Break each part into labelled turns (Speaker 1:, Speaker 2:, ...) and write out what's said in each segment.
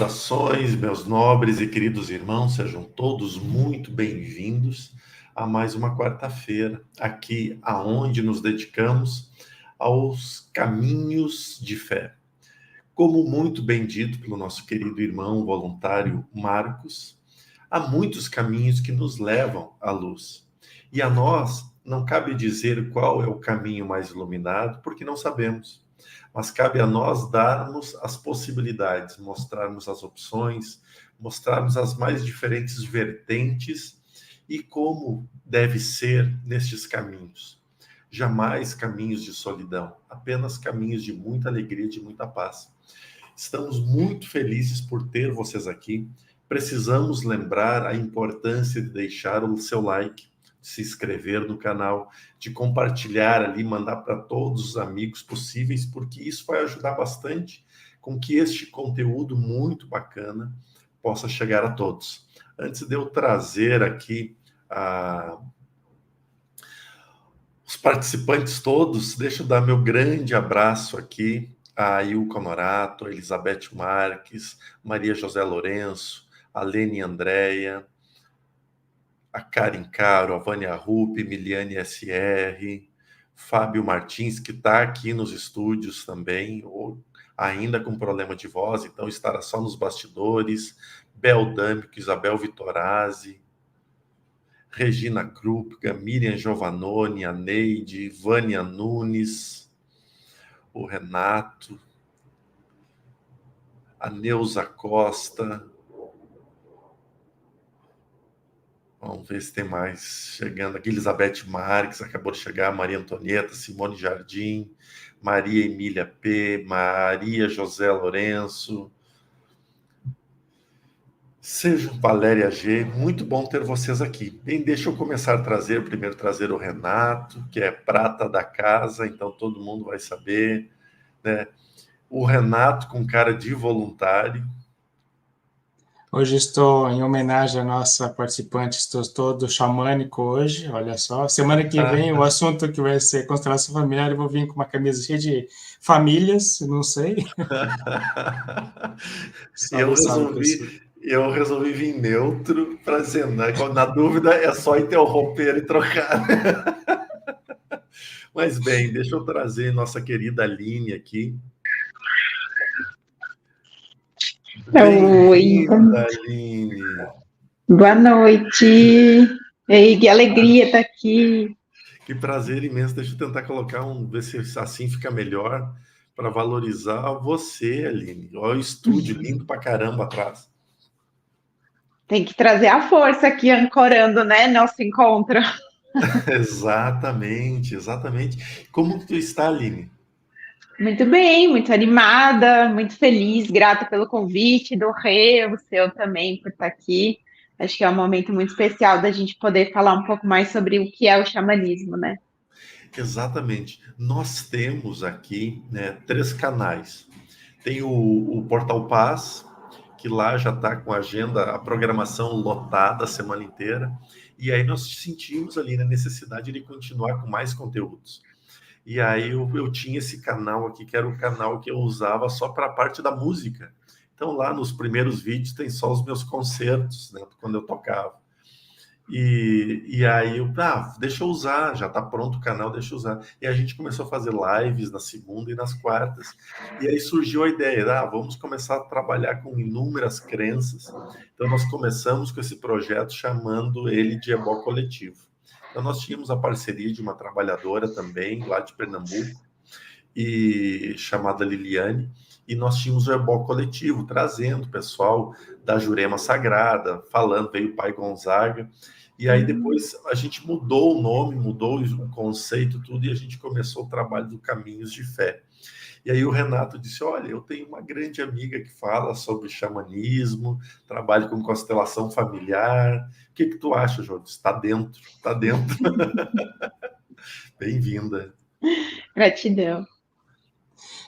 Speaker 1: Saudações, meus nobres e queridos irmãos, sejam todos muito bem-vindos a mais uma quarta-feira, aqui aonde nos dedicamos aos caminhos de fé. Como muito bem dito pelo nosso querido irmão voluntário Marcos, há muitos caminhos que nos levam à luz. E a nós não cabe dizer qual é o caminho mais iluminado, porque não sabemos. Mas cabe a nós darmos as possibilidades, mostrarmos as opções, mostrarmos as mais diferentes vertentes e como deve ser nestes caminhos. Jamais caminhos de solidão, apenas caminhos de muita alegria, de muita paz. Estamos muito felizes por ter vocês aqui. Precisamos lembrar a importância de deixar o seu like, se inscrever no canal, de compartilhar ali, mandar para todos os amigos possíveis, porque isso vai ajudar bastante com que este conteúdo muito bacana possa chegar a todos. Antes de eu trazer aqui os participantes todos, deixa eu dar meu grande abraço aqui a Ilka Norato, a Elizabeth Marques, Maria José Lourenço, a Lene Andréia, a Karen Caro, a Vânia Rupp, Miliane SR, Fábio Martins, que está aqui nos estúdios também, ou ainda com problema de voz, então estará só nos bastidores, Bel Dâmico, Isabel Vitorazzi, Regina Krupka, Miriam Giovannoni, a Neide, Vânia Nunes, o Renato, a Neuza Costa. Vamos ver se tem mais chegando aqui. Elizabeth Marques, acabou de chegar. Maria Antonieta, Simone Jardim, Maria Emília P., Maria José Lourenço. Sejam Valéria G. Muito bom ter vocês aqui. Bem, deixa eu começar a primeiro trazer o Renato, que é prata da casa, então todo mundo vai saber, né? O Renato com cara de voluntário.
Speaker 2: Hoje estou em homenagem à nossa participante, estou todo xamânico hoje, olha só. Semana que vem o assunto que vai ser constelação familiar, eu vou vir com uma camisa cheia de famílias, não sei.
Speaker 1: Eu resolvi vir neutro para dizer, né? Na dúvida é só interromper e trocar. Mas bem, deixa eu trazer nossa querida Aline aqui.
Speaker 3: Oi,
Speaker 1: Aline.
Speaker 3: Boa noite. Ei, que alegria estar aqui.
Speaker 1: Que prazer imenso. Deixa eu tentar colocar ver se assim fica melhor para valorizar você, Aline. Olha o estúdio lindo pra caramba atrás.
Speaker 3: Tem que trazer a força aqui ancorando, né, nosso encontro.
Speaker 1: Exatamente. Como tu está, Aline?
Speaker 3: Muito bem, muito animada, muito feliz, grata pelo convite do Rê, o seu também por estar aqui. Acho que é um momento muito especial da gente poder falar um pouco mais sobre o que é o xamanismo, né?
Speaker 1: Exatamente. Nós temos aqui, né, 3 canais. Tem o Portal Paz, que lá já está com a programação lotada a semana inteira. E aí nós sentimos ali na necessidade de continuar com mais conteúdos. E aí eu tinha esse canal aqui, que era o canal que eu usava só para a parte da música. Então lá nos primeiros vídeos tem só os meus concertos, né, quando eu tocava. E aí deixa eu usar, já está pronto o canal, deixa eu usar. E a gente começou a fazer lives na segunda e nas quartas. E aí surgiu a ideia, vamos começar a trabalhar com inúmeras crenças. Então nós começamos com esse projeto chamando ele de Ebó Coletivo. Então nós tínhamos a parceria de uma trabalhadora também, lá de Pernambuco, chamada Liliane, e nós tínhamos o Ebó Coletivo, trazendo o pessoal da Jurema Sagrada, veio o Pai Gonzaga. E aí depois a gente mudou o nome, mudou o conceito, tudo, e a gente começou o trabalho do Caminhos de Fé. E aí o Renato disse, olha, eu tenho uma grande amiga que fala sobre xamanismo, trabalho com constelação familiar. O que tu acha, Jô? Está dentro. Bem-vinda.
Speaker 3: Gratidão.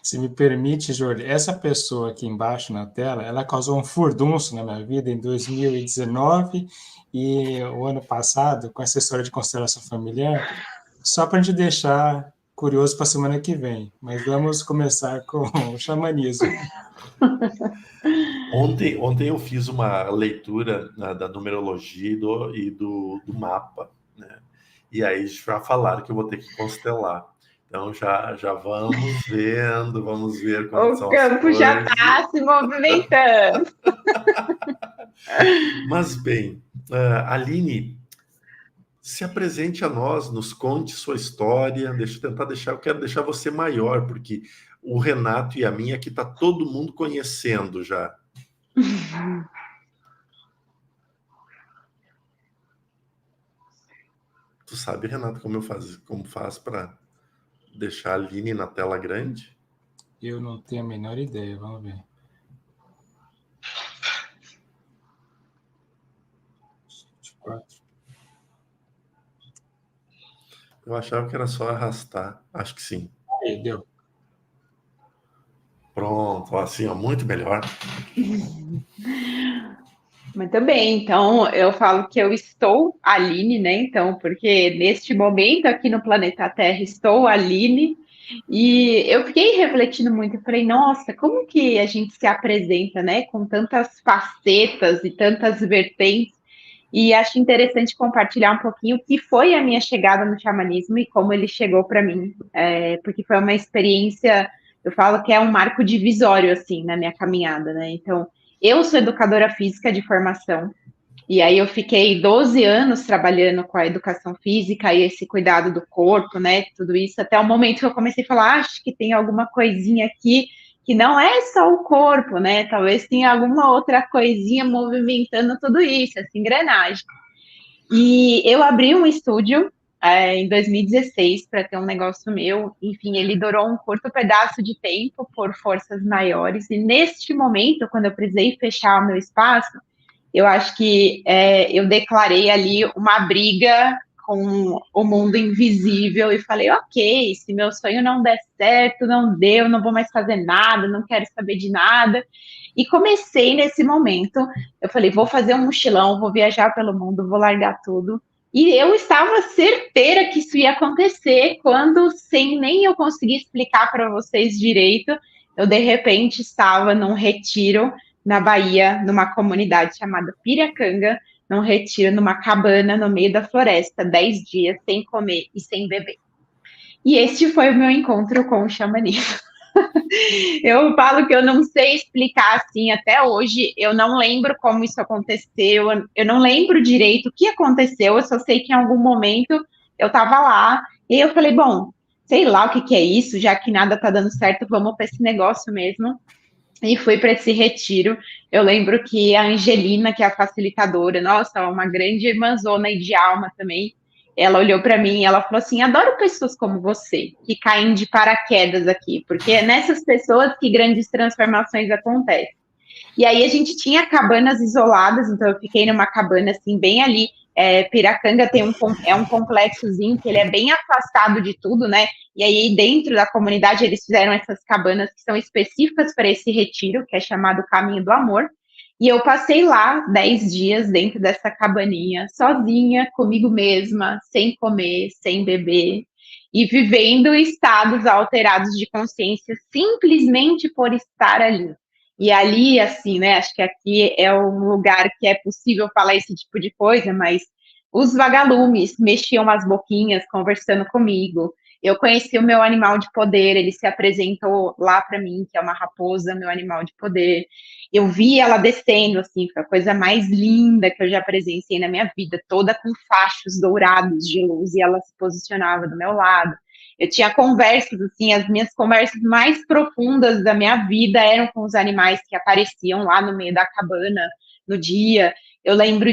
Speaker 2: Se me permite, Jorge, essa pessoa aqui embaixo na tela, ela causou um furdunço na minha vida em 2019 e o ano passado, com essa história de constelação familiar, só para a gente deixar curioso para a semana que vem, mas vamos começar com o xamanismo.
Speaker 1: Ontem eu fiz uma leitura, né, da numerologia e do mapa, né? E aí já falaram que eu vou ter que constelar. Então já vamos ver como
Speaker 3: O
Speaker 1: são as
Speaker 3: campo já
Speaker 1: coisas.
Speaker 3: está se movimentando.
Speaker 1: Mas bem, Aline, se apresente a nós, nos conte sua história. Eu quero deixar você maior, porque o Renato e a mim aqui tá todo mundo conhecendo já. Tu sabe, Renato, como faz para deixar a Aline na tela grande?
Speaker 2: Eu não tenho a menor ideia, vamos ver.
Speaker 1: Eu achava que era só arrastar. Acho que sim.
Speaker 2: Aí, deu.
Speaker 1: Pronto, assim, ó, muito melhor.
Speaker 3: Muito bem, então eu falo que eu estou Aline, né? Então, porque neste momento aqui no planeta Terra estou Aline, e eu fiquei refletindo muito, eu falei, nossa, como que a gente se apresenta, né? Com tantas facetas e tantas vertentes, e acho interessante compartilhar um pouquinho o que foi a minha chegada no xamanismo e como ele chegou para mim, porque foi uma experiência, eu falo que é um marco divisório, assim, na minha caminhada, né? Então, eu sou educadora física de formação, e aí eu fiquei 12 anos trabalhando com a educação física e esse cuidado do corpo, né? Tudo isso, até o momento que eu comecei a falar, acho que tem alguma coisinha aqui que não é só o corpo, né? Talvez tenha alguma outra coisinha movimentando tudo isso, essa engrenagem. E eu abri um estúdio em 2016 para ter um negócio meu. Enfim, ele durou um curto pedaço de tempo por forças maiores. E neste momento, quando eu precisei fechar o meu espaço, eu acho que eu declarei ali uma briga com o mundo invisível e falei, ok, se meu sonho não der certo, não deu, não vou mais fazer nada, não quero saber de nada. E comecei nesse momento, eu falei, vou fazer um mochilão, vou viajar pelo mundo, vou largar tudo. E eu estava certeira que isso ia acontecer quando, sem nem eu conseguir explicar para vocês direito, eu de repente estava num retiro na Bahia, numa comunidade chamada Piracanga, num retiro, numa cabana no meio da floresta, 10 dias sem comer e sem beber. E este foi o meu encontro com o xamanismo. Eu falo que eu não sei explicar assim até hoje, eu não lembro como isso aconteceu, eu não lembro direito o que aconteceu, eu só sei que em algum momento eu estava lá e eu falei, bom, sei lá o que, que é isso, já que nada está dando certo, vamos para esse negócio mesmo. E fui para esse retiro. Eu lembro que a Angelina, que é a facilitadora, nossa, uma grande irmãzona e de alma também, ela olhou para mim e ela falou assim: adoro pessoas como você, que caem de paraquedas aqui, porque é nessas pessoas que grandes transformações acontecem. E aí a gente tinha cabanas isoladas, então eu fiquei numa cabana assim, bem ali. Piracanga tem um complexozinho que ele é bem afastado de tudo, né? E aí dentro da comunidade eles fizeram essas cabanas que são específicas para esse retiro, que é chamado Caminho do Amor. E eu passei lá 10 dias dentro dessa cabaninha, sozinha, comigo mesma, sem comer, sem beber, e vivendo estados alterados de consciência simplesmente por estar ali. E ali, assim, né? Acho que aqui é um lugar que é possível falar esse tipo de coisa, mas os vagalumes mexiam as boquinhas conversando comigo. Eu conheci o meu animal de poder, ele se apresentou lá para mim, que é uma raposa, meu animal de poder. Eu vi ela descendo, assim, foi a coisa mais linda que eu já presenciei na minha vida, toda com fachos dourados de luz, e ela se posicionava do meu lado. Eu tinha conversas, assim, as minhas conversas mais profundas da minha vida eram com os animais que apareciam lá no meio da cabana no dia. Eu lembro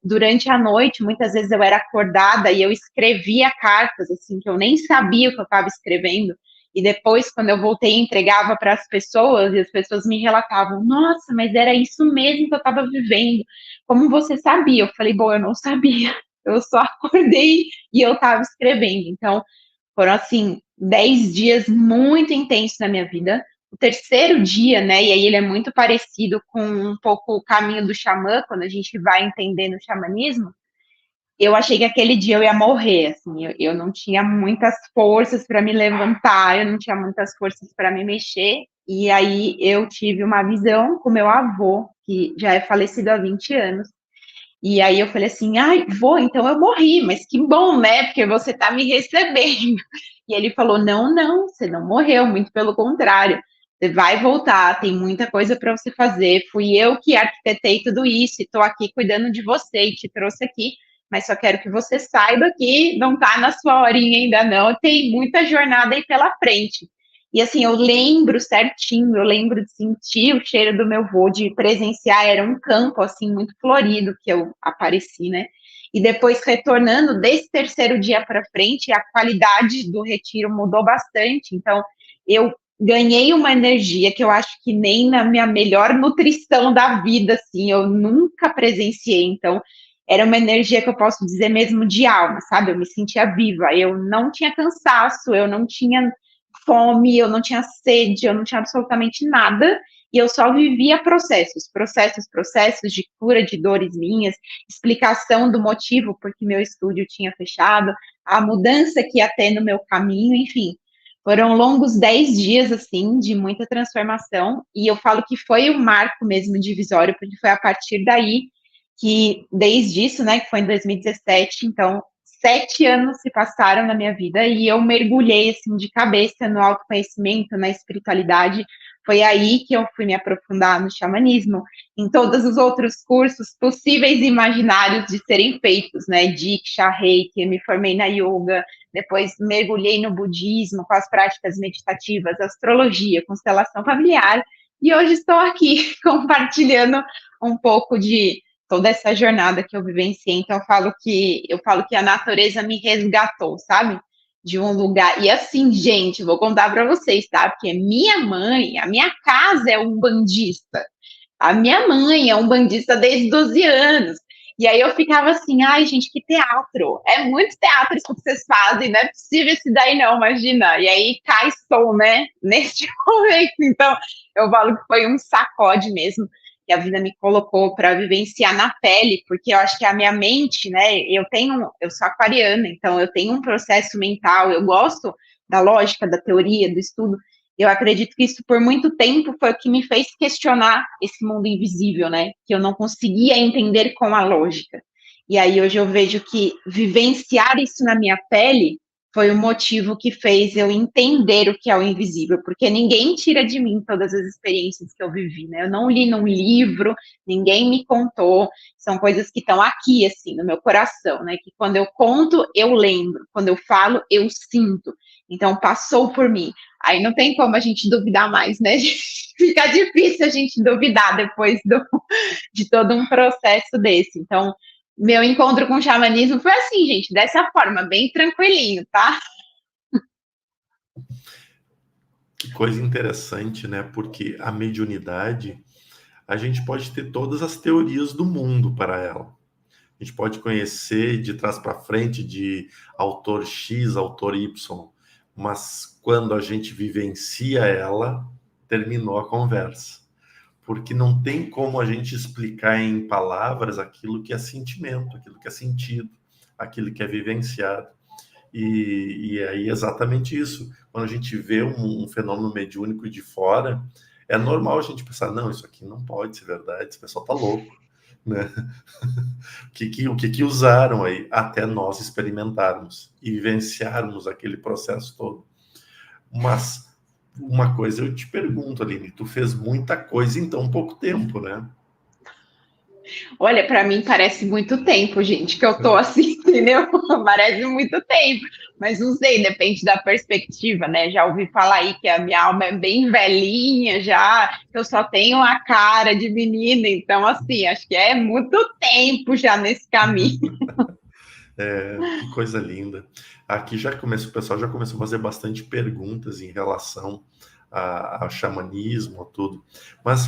Speaker 3: durante a noite, muitas vezes eu era acordada e eu escrevia cartas, assim, que eu nem sabia o que eu estava escrevendo. E depois, quando eu voltei, entregava para as pessoas e as pessoas me relatavam: nossa, mas era isso mesmo que eu estava vivendo. Como você sabia? Eu falei: bom, eu não sabia. Eu só acordei e eu estava escrevendo. Então, foram, assim, 10 dias muito intensos na minha vida. O terceiro dia, né, e aí ele é muito parecido com um pouco o caminho do xamã, quando a gente vai entendendo o xamanismo, eu achei que aquele dia eu ia morrer, assim, eu não tinha muitas forças para me levantar, eu não tinha muitas forças para me mexer, e aí eu tive uma visão com meu avô, que já é falecido há 20 anos, e aí eu falei assim, ai, vô, então eu morri, mas que bom, né, porque você tá me recebendo. E ele falou, não, não, você não morreu, muito pelo contrário, você vai voltar, tem muita coisa para você fazer, fui eu que arquitetei tudo isso, e tô aqui cuidando de você, e te trouxe aqui, mas só quero que você saiba que não tá na sua horinha ainda não, tem muita jornada aí pela frente. E assim, eu lembro certinho, eu lembro de sentir o cheiro do meu vô, de presenciar, era um campo assim muito florido que eu apareci, né? E depois retornando desse terceiro dia para frente, a qualidade do retiro mudou bastante. Então, eu ganhei uma energia que eu acho que nem na minha melhor nutrição da vida, assim, eu nunca presenciei. Então, era uma energia que eu posso dizer mesmo de alma, sabe? Eu me sentia viva, eu não tinha cansaço, eu não tinha fome, eu não tinha sede, eu não tinha absolutamente nada, e eu só vivia processos de cura de dores minhas, explicação do motivo porque meu estúdio tinha fechado, a mudança que ia ter no meu caminho, enfim. Foram longos 10 dias, assim, de muita transformação, e eu falo que foi um marco mesmo divisório, porque foi a partir daí que, desde isso, né, que foi em 2017, então 7 anos se passaram na minha vida e eu mergulhei assim de cabeça no autoconhecimento, na espiritualidade. Foi aí que eu fui me aprofundar no xamanismo, em todos os outros cursos possíveis e imaginários de serem feitos, né? Diksha, Reiki, me formei na yoga, depois mergulhei no budismo com as práticas meditativas, astrologia, constelação familiar, e hoje estou aqui compartilhando um pouco de toda essa jornada que eu vivenciei. Então eu falo que a natureza me resgatou, sabe? De um lugar. E assim, gente, vou contar para vocês, tá? Porque minha mãe, a minha casa é um bandista. A minha mãe é um bandista desde 12 anos. E aí eu ficava assim, ai, gente, que teatro. É muito teatro isso que vocês fazem, não é possível isso daí não, imagina. E aí cai som, né? Neste momento. Então, eu falo que foi um sacode mesmo que a vida me colocou para vivenciar na pele, porque eu acho que a minha mente, né, eu sou aquariana, então eu tenho um processo mental, eu gosto da lógica, da teoria, do estudo. Eu acredito que isso por muito tempo foi o que me fez questionar esse mundo invisível, né, que eu não conseguia entender com a lógica. E aí hoje eu vejo que vivenciar isso na minha pele foi o motivo que fez eu entender o que é o invisível, porque ninguém tira de mim todas as experiências que eu vivi, né? Eu não li num livro, ninguém me contou, são coisas que estão aqui, assim, no meu coração, né? Que quando eu conto, eu lembro, quando eu falo, eu sinto. Então, passou por mim. Aí não tem como a gente duvidar mais, né? Fica difícil a gente duvidar depois de todo um processo desse. Então, meu encontro com o xamanismo foi assim, gente, dessa forma, bem tranquilinho, tá?
Speaker 1: Que coisa interessante, né? Porque a mediunidade, a gente pode ter todas as teorias do mundo para ela. A gente pode conhecer de trás para frente, de autor X, autor Y, mas quando a gente vivencia ela, terminou a conversa. Porque não tem como a gente explicar em palavras aquilo que é sentimento, aquilo que é sentido, aquilo que é vivenciado. E aí é exatamente isso. Quando a gente vê um fenômeno mediúnico de fora, é normal a gente pensar, não, isso aqui não pode ser verdade, esse pessoal tá louco, né? O que usaram aí até nós experimentarmos e vivenciarmos aquele processo todo. Mas uma coisa eu te pergunto, Aline, tu fez muita coisa em tão pouco tempo, né?
Speaker 3: Olha, para mim parece muito tempo, gente, que eu tô assim, entendeu? Parece muito tempo. Mas não sei, depende da perspectiva, né? Já ouvi falar aí que a minha alma é bem velhinha, já, que eu só tenho a cara de menina, então, assim, acho que é muito tempo já nesse caminho.
Speaker 1: Que coisa linda. Aqui já começou, o pessoal já começou a fazer bastante perguntas em relação ao xamanismo, a tudo. Mas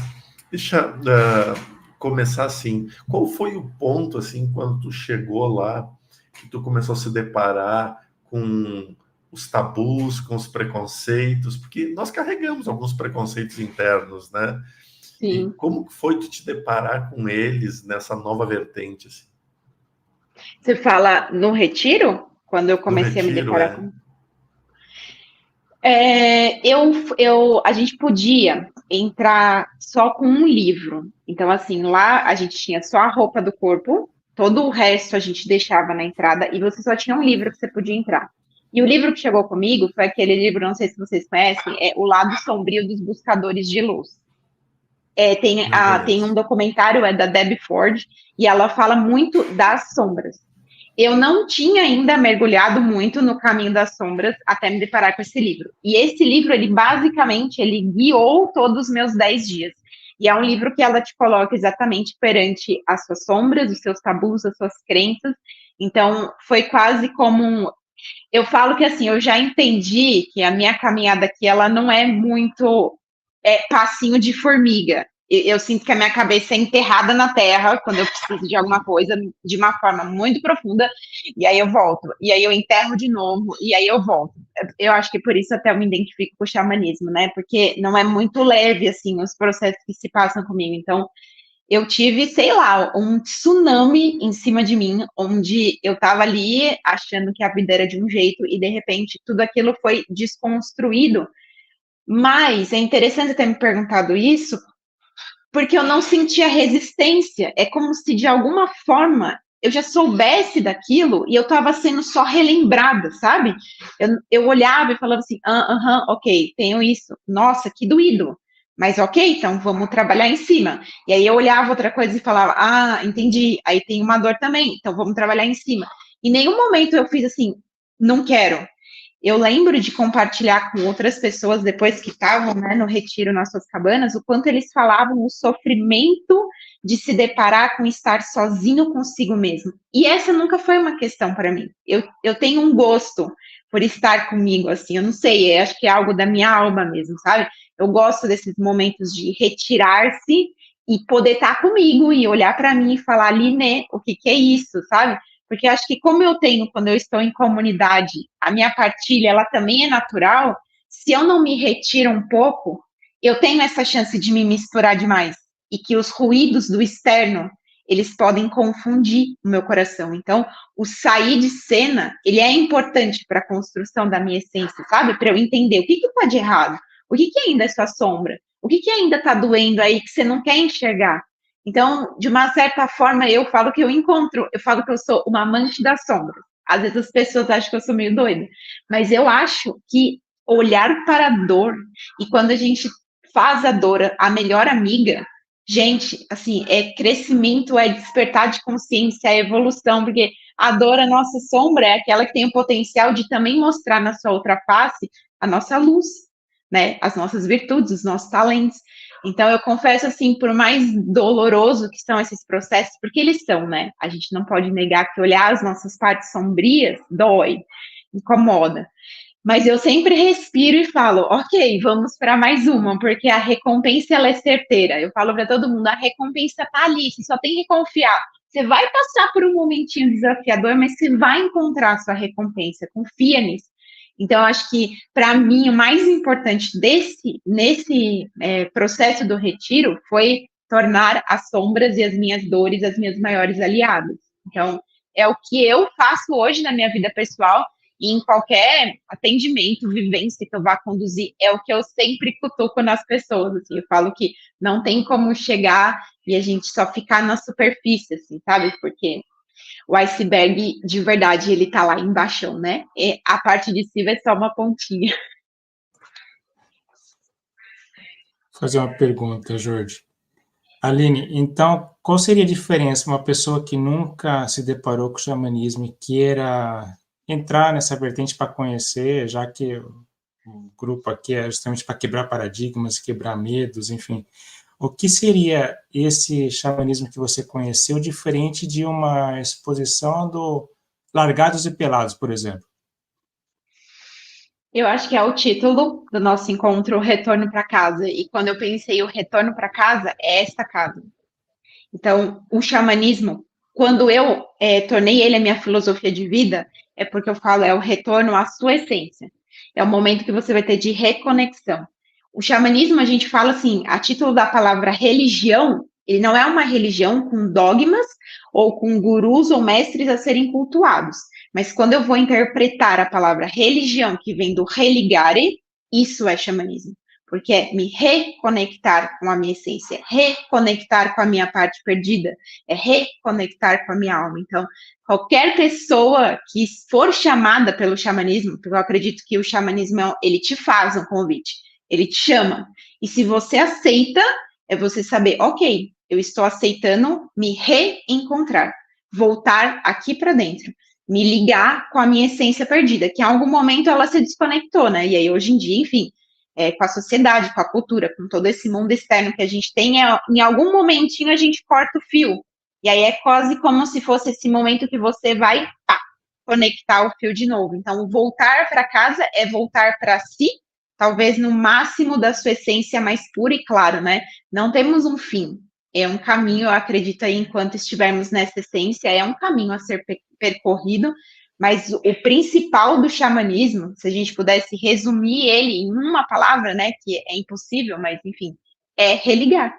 Speaker 1: deixa começar assim. Qual foi o ponto, assim, quando tu chegou lá, que tu começou a se deparar com os tabus, com os preconceitos? Porque nós carregamos alguns preconceitos internos, né? E
Speaker 3: Sim.
Speaker 1: como foi tu te deparar com eles nessa nova vertente, assim?
Speaker 3: Você fala no retiro? Quando eu
Speaker 1: No
Speaker 3: comecei a me
Speaker 1: retiro,
Speaker 3: deparar com... a gente podia entrar só com um livro. Então, assim, lá a gente tinha só a roupa do corpo, todo o resto a gente deixava na entrada e você só tinha um livro que você podia entrar. E o livro que chegou comigo foi aquele livro, não sei se vocês conhecem, é O Lado Sombrio dos Buscadores de Luz.
Speaker 1: não
Speaker 3: Tem um
Speaker 1: conheço.
Speaker 3: documentário, é da Debbie Ford, e ela fala muito das sombras. Eu não tinha ainda mergulhado muito no caminho das sombras até me deparar com esse livro. E esse livro, ele basicamente, ele guiou todos os meus 10 dias. E é um livro que ela te coloca exatamente perante as suas sombras, os seus tabus, as suas crenças. Então, foi quase como eu falo que assim, eu já entendi que a minha caminhada aqui, ela não é muito passinho de formiga. Eu sinto que a minha cabeça é enterrada na terra quando eu preciso de alguma coisa de uma forma muito profunda, e aí eu volto, e aí eu enterro de novo, e aí eu volto. Eu acho que por isso até eu me identifico com o xamanismo, né? Porque não é muito leve, assim, os processos que se passam comigo. Então, eu tive, sei lá, um tsunami em cima de mim, onde eu tava ali achando que a vida era de um jeito, e de repente tudo aquilo foi desconstruído. Mas é interessante ter me perguntado isso, porque eu não sentia resistência. É como se de alguma forma eu já soubesse daquilo e eu estava sendo só relembrada, sabe? Eu olhava e falava assim, ok, tenho isso. Nossa, que doído. Mas ok, então vamos trabalhar em cima. E aí eu olhava outra coisa e falava, entendi. Aí tem uma dor também, então vamos trabalhar em cima. Em nenhum momento eu fiz assim, não quero. Eu lembro de compartilhar com outras pessoas, depois que estavam, né, no retiro nas suas cabanas, o quanto eles falavam o sofrimento de se deparar com estar sozinho consigo mesmo. E essa nunca foi uma questão para mim. Eu tenho um gosto por estar comigo, assim, eu não sei, acho que é algo da minha alma mesmo, sabe? Eu gosto desses momentos de retirar-se e poder estar comigo e olhar para mim e falar, Liné, o que é isso, sabe? Porque acho que como eu tenho, quando eu estou em comunidade, a minha partilha, ela também é natural, se eu não me retiro um pouco, eu tenho essa chance de me misturar demais. E que os ruídos do externo, eles podem confundir o meu coração. Então, o sair de cena, ele é importante para a construção da minha essência, sabe? Para eu entender o que está de errado, o que ainda é sua sombra, o que ainda está doendo aí que você não quer enxergar. Então, de uma certa forma, eu falo que eu falo que eu sou uma amante da sombra. Às vezes as pessoas acham que eu sou meio doida, mas eu acho que olhar para a dor, e quando a gente faz a dor a melhor amiga, gente, assim, é crescimento, é despertar de consciência, é evolução, porque a dor, a nossa sombra, é aquela que tem o potencial de também mostrar na sua outra face a nossa luz, né? As nossas virtudes, os nossos talentos. Então, eu confesso, assim, por mais doloroso que são esses processos, porque eles são, né? A gente não pode negar que olhar as nossas partes sombrias dói, incomoda. Mas eu sempre respiro e falo, ok, vamos para mais uma, porque a recompensa, ela é certeira. Eu falo para todo mundo, a recompensa está ali, você só tem que confiar. Você vai passar por um momentinho desafiador, mas você vai encontrar a sua recompensa, confia nisso. Então, eu acho que, para mim, o mais importante nesse processo do retiro foi tornar as sombras e as minhas dores as minhas maiores aliadas. Então, é o que eu faço hoje na minha vida pessoal e em qualquer atendimento, vivência que eu vá conduzir, é o que eu sempre cutuco nas pessoas. Assim, eu falo que não tem como chegar e a gente só ficar na superfície, assim, sabe? Porque o iceberg, de verdade, ele tá lá embaixo, né? E a parte de cima é só uma pontinha.
Speaker 2: Vou fazer uma pergunta, Jorge. Aline, então, qual seria a diferença uma pessoa que nunca se deparou com o xamanismo e queira entrar nessa vertente para conhecer, já que o grupo aqui é justamente para quebrar paradigmas, quebrar medos, enfim. O que seria esse xamanismo que você conheceu diferente de uma exposição do Largados e Pelados, por exemplo?
Speaker 3: Eu acho que é o título do nosso encontro, o Retorno para Casa. E quando eu pensei o retorno para casa, é esta casa. Então, o xamanismo, quando eu tornei ele a minha filosofia de vida, é porque eu falo, é o retorno à sua essência. É o momento que você vai ter de reconexão. O xamanismo, a gente fala assim, a título da palavra religião, Ele não é uma religião com dogmas ou com gurus ou mestres a serem cultuados. Mas quando eu vou interpretar a palavra religião, que vem do religare, isso é xamanismo. Porque é me reconectar com a minha essência, reconectar com a minha parte perdida, é reconectar com a minha alma. Então, qualquer pessoa que for chamada pelo xamanismo, porque eu acredito que o xamanismo, ele te faz um convite, ele te chama. E se você aceita, é você saber, ok, eu estou aceitando me reencontrar, voltar aqui para dentro, me ligar com a minha essência perdida, que em algum momento ela se desconectou, né? E aí, hoje em dia, enfim, com a sociedade, com a cultura, com todo esse mundo externo que a gente tem, em algum momentinho a gente corta o fio. E aí é quase como se fosse esse momento que você vai conectar o fio de novo. Então, voltar para casa é voltar para si, talvez no máximo da sua essência mais pura e claro, né? Não temos um fim. É um caminho, eu acredito aí, enquanto estivermos nessa essência, é um caminho a ser percorrido, mas o principal do xamanismo, se a gente pudesse resumir ele em uma palavra, né, que é impossível, mas enfim, é religar.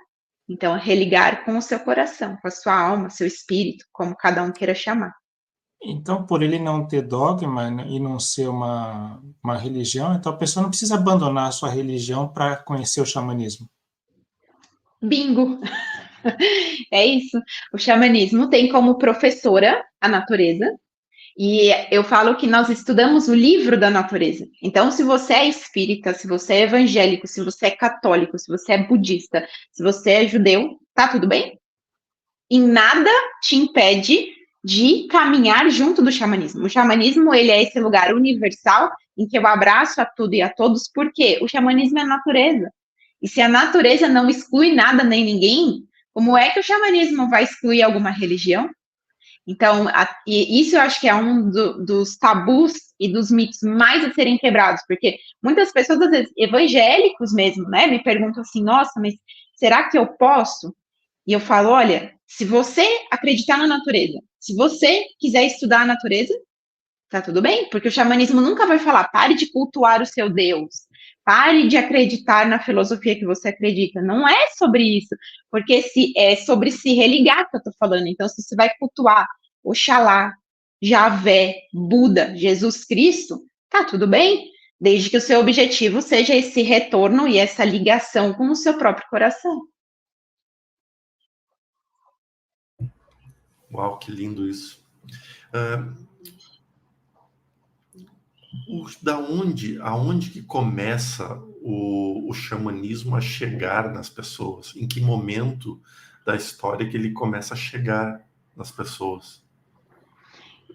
Speaker 3: Então, religar com o seu coração, com a sua alma, seu espírito, como cada um queira chamar.
Speaker 2: Então, por ele não ter dogma e não ser uma religião, então a pessoa não precisa abandonar a sua religião para conhecer o xamanismo.
Speaker 3: Bingo! É isso. O xamanismo tem como professora a natureza, e eu falo que nós estudamos o livro da natureza. Então, se você é espírita, se você é evangélico, se você é católico, se você é budista, se você é judeu, tá tudo bem? Em nada te impede de caminhar junto do xamanismo. O xamanismo, ele é esse lugar universal em que eu abraço a tudo e a todos, porque o xamanismo é a natureza. E se a natureza não exclui nada nem ninguém, como é que o xamanismo vai excluir alguma religião? Então, e isso eu acho que é um dos tabus e dos mitos mais a serem quebrados, porque muitas pessoas, às vezes, evangélicos mesmo, né, me perguntam assim, nossa, mas será que eu posso? E eu falo, olha, se você acreditar na natureza, se você quiser estudar a natureza, tá tudo bem, porque o xamanismo nunca vai falar, pare de cultuar o seu Deus, pare de acreditar na filosofia que você acredita. Não é sobre isso, porque é sobre se religar que eu tô falando. Então, se você vai cultuar Oxalá, Javé, Buda, Jesus Cristo, tá tudo bem, desde que o seu objetivo seja esse retorno e essa ligação com o seu próprio coração.
Speaker 1: Uau, que lindo isso. Aonde que começa o xamanismo a chegar nas pessoas? Em que momento da história que ele começa a chegar nas pessoas?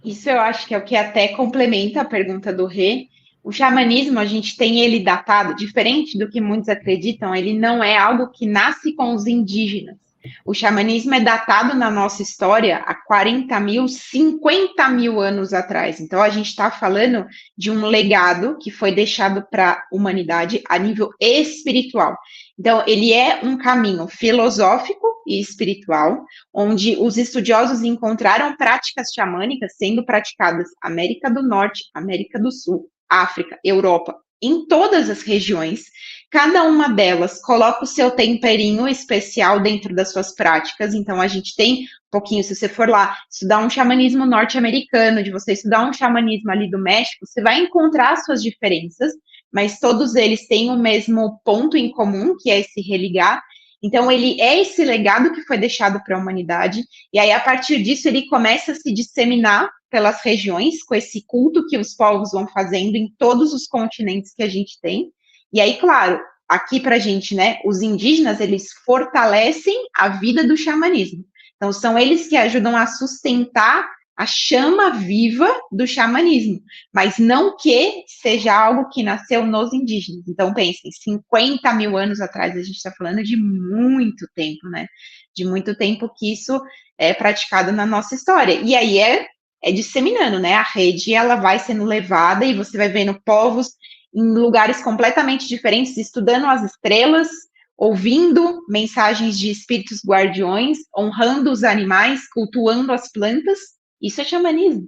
Speaker 3: Isso eu acho que é o que até complementa a pergunta do Rê. O xamanismo, a gente tem ele datado, diferente do que muitos acreditam, ele não é algo que nasce com os indígenas. O xamanismo é datado na nossa história há 40 mil, 50 mil anos atrás. Então, a gente está falando de um legado que foi deixado para a humanidade a nível espiritual. Então, ele é um caminho filosófico e espiritual, onde os estudiosos encontraram práticas xamânicas sendo praticadas América do Norte, América do Sul, África, Europa, em todas as regiões. Cada uma delas coloca o seu temperinho especial dentro das suas práticas. Então, a gente tem um pouquinho, se você for lá estudar um xamanismo norte-americano, de você estudar um xamanismo ali do México, você vai encontrar suas diferenças, mas todos eles têm o mesmo ponto em comum, que é esse religar. Então, ele é esse legado que foi deixado para a humanidade, e aí, a partir disso, ele começa a se disseminar pelas regiões, com esse culto que os povos vão fazendo em todos os continentes que a gente tem. E aí, claro, aqui para a gente, né, os indígenas, eles fortalecem a vida do xamanismo. Então, são eles que ajudam a sustentar a chama viva do xamanismo, mas não que seja algo que nasceu nos indígenas. Então, pensem, 50 mil anos atrás, a gente está falando de muito tempo, né? De muito tempo que isso é praticado na nossa história. E aí é disseminando, né? A rede, ela vai sendo levada e você vai vendo povos em lugares completamente diferentes, estudando as estrelas, ouvindo mensagens de espíritos guardiões, honrando os animais, cultuando as plantas. Isso é xamanismo.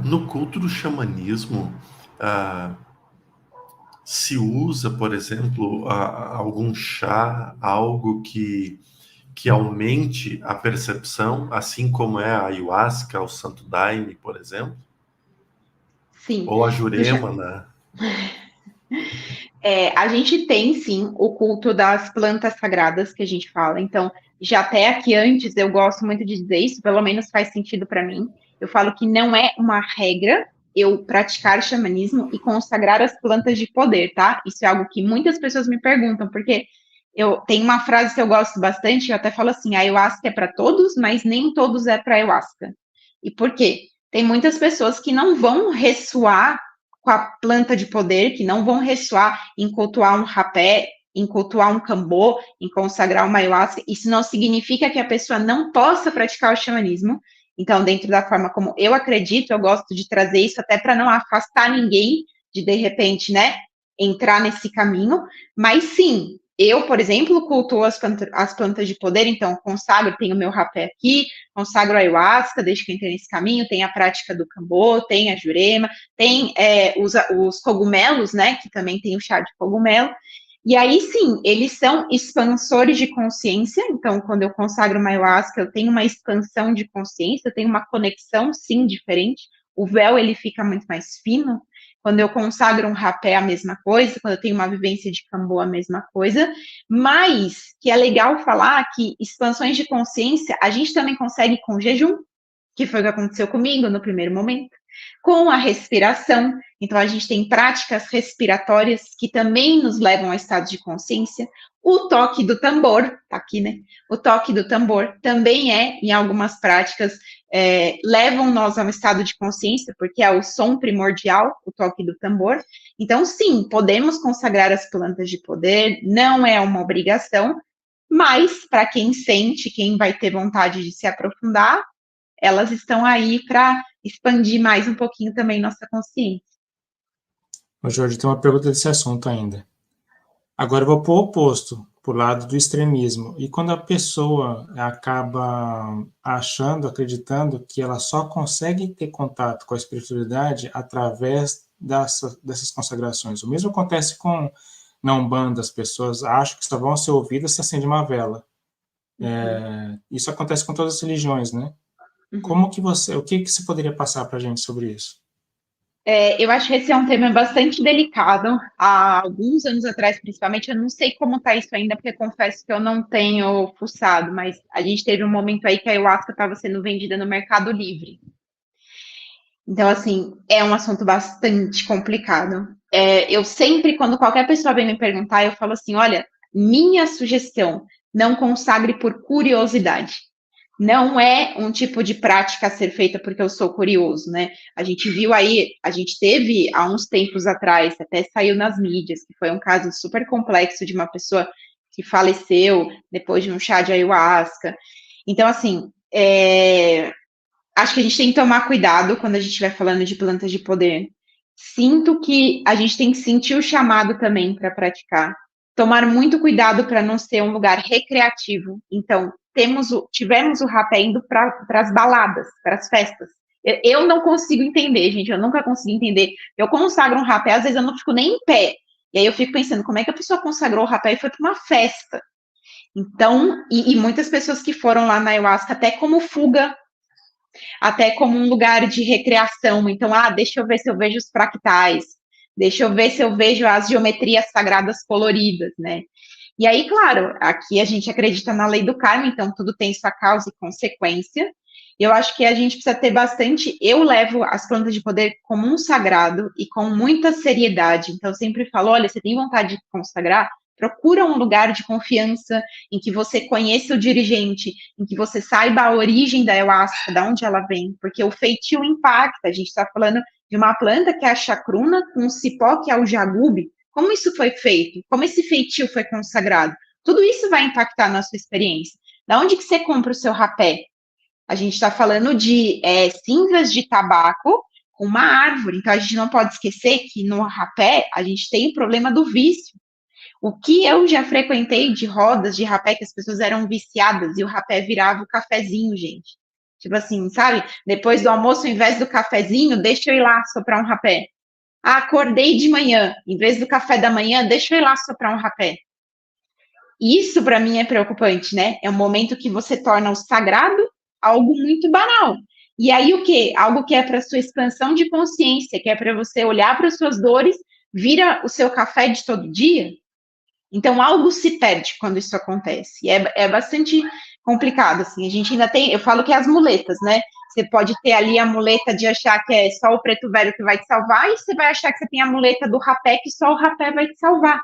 Speaker 1: No culto do xamanismo, se usa, por exemplo, algum chá, algo que aumente a percepção, assim como é a ayahuasca, o santo daime, por exemplo?
Speaker 3: Sim.
Speaker 1: Ou a jurema, né?
Speaker 3: A gente tem, sim, o culto das plantas sagradas que a gente fala. Então, já até aqui antes, eu gosto muito de dizer isso, pelo menos faz sentido para mim. Eu falo que não é uma regra eu praticar xamanismo e consagrar as plantas de poder, tá? Isso é algo que muitas pessoas me perguntam, porque eu tenho uma frase que eu gosto bastante, eu até falo assim, a ayahuasca é para todos, mas nem todos é para ayahuasca. E por quê? Tem muitas pessoas que não vão ressoar com a planta de poder, que não vão ressoar em cultuar um rapé, em cultuar um cambô, em consagrar uma ayahuasca. Isso não significa que a pessoa não possa praticar o xamanismo. Então, dentro da forma como eu acredito, eu gosto de trazer isso até para não afastar ninguém de repente, né, entrar nesse caminho. Mas sim, eu, por exemplo, cultuo as plantas de poder, então consagro, tenho meu rapé aqui, consagro a ayahuasca, desde que eu entrei nesse caminho, tem a prática do cambô, tem a jurema, tem os cogumelos, né, que também tem o chá de cogumelo, e aí sim, eles são expansores de consciência, então quando eu consagro uma ayahuasca, eu tenho uma expansão de consciência, eu tenho uma conexão, sim, diferente, o véu, ele fica muito mais fino. Quando eu consagro um rapé, a mesma coisa, quando eu tenho uma vivência de cambô, a mesma coisa, mas que é legal falar que expansões de consciência a gente também consegue com jejum, que foi o que aconteceu comigo no primeiro momento, com a respiração. Então, a gente tem práticas respiratórias que também nos levam a estados de consciência. O toque do tambor, tá aqui, né? O toque do tambor também em algumas práticas, levam nós a um estado de consciência, porque é o som primordial, o toque do tambor. Então, sim, podemos consagrar as plantas de poder, não é uma obrigação, mas para quem sente, quem vai ter vontade de se aprofundar, elas estão aí para expandir mais um pouquinho também nossa consciência.
Speaker 2: Ô, Jorge, tem uma pergunta desse assunto ainda. Agora eu vou para o oposto, para o lado do extremismo. E quando a pessoa acaba achando, acreditando que ela só consegue ter contato com a espiritualidade através dessas consagrações. O mesmo acontece com na Umbanda, as pessoas acham que só vão ser ouvidas se acende uma vela. Isso acontece com todas as religiões, né? Como que o que você poderia passar para a gente sobre isso?
Speaker 3: Eu acho que esse é um tema bastante delicado. Há alguns anos atrás, principalmente, eu não sei como está isso ainda, porque confesso que eu não tenho fuçado, mas a gente teve um momento aí que a ayahuasca estava sendo vendida no Mercado Livre. Então, assim, é um assunto bastante complicado. Eu sempre, quando qualquer pessoa vem me perguntar, eu falo assim: olha, minha sugestão, não consagre por curiosidade. Não é um tipo de prática a ser feita porque eu sou curioso, né? A gente viu aí, a gente teve há uns tempos atrás, até saiu nas mídias, que foi um caso super complexo de uma pessoa que faleceu depois de um chá de ayahuasca. Então, assim, acho que a gente tem que tomar cuidado quando a gente estiver falando de plantas de poder. Sinto que a gente tem que sentir o chamado também para praticar. Tomar muito cuidado para não ser um lugar recreativo. Então, tivemos o rapé indo para as baladas, para as festas. Eu não consigo entender, gente. Eu nunca consegui entender. Eu consagro um rapé, às vezes eu não fico nem em pé. E aí eu fico pensando, como é que a pessoa consagrou o rapé e foi para uma festa? Então, e muitas pessoas que foram lá na ayahuasca até como fuga, até como um lugar de recreação. Então, deixa eu ver se eu vejo os fractais, deixa eu ver se eu vejo as geometrias sagradas coloridas, né? E aí, claro, aqui a gente acredita na lei do karma, então tudo tem sua causa e consequência. Eu acho que a gente precisa ter bastante. Eu levo as plantas de poder como um sagrado e com muita seriedade. Então, eu sempre falo: olha, você tem vontade de consagrar? Procura um lugar de confiança em que você conheça o dirigente, em que você saiba a origem da ayahuasca, de onde ela vem, porque o feitio impacta. A gente está falando de uma planta que é a chacruna, com um cipó que é o jagube. Como isso foi feito? Como esse feitio foi consagrado? Tudo isso vai impactar na sua experiência. Da onde que você compra o seu rapé? A gente está falando de cinzas de tabaco com uma árvore. Então, a gente não pode esquecer que no rapé a gente tem o problema do vício. O que eu já frequentei de rodas de rapé que as pessoas eram viciadas e o rapé virava o cafezinho, gente. Tipo assim, sabe? Depois do almoço, ao invés do cafezinho, deixa eu ir lá soprar um rapé. Acordei de manhã, em vez do café da manhã, deixa eu ir lá soprar um rapé. Isso para mim é preocupante, né? É um momento que você torna o sagrado algo muito banal. E aí o quê? Algo que é para sua expansão de consciência, que é para você olhar para as suas dores, vira o seu café de todo dia. Então algo se perde quando isso acontece. E é bastante complicado, assim. A gente ainda tem, eu falo que é as muletas, né? Você pode ter ali a muleta de achar que é só o preto velho que vai te salvar, e você vai achar que você tem a muleta do rapé, que só o rapé vai te salvar.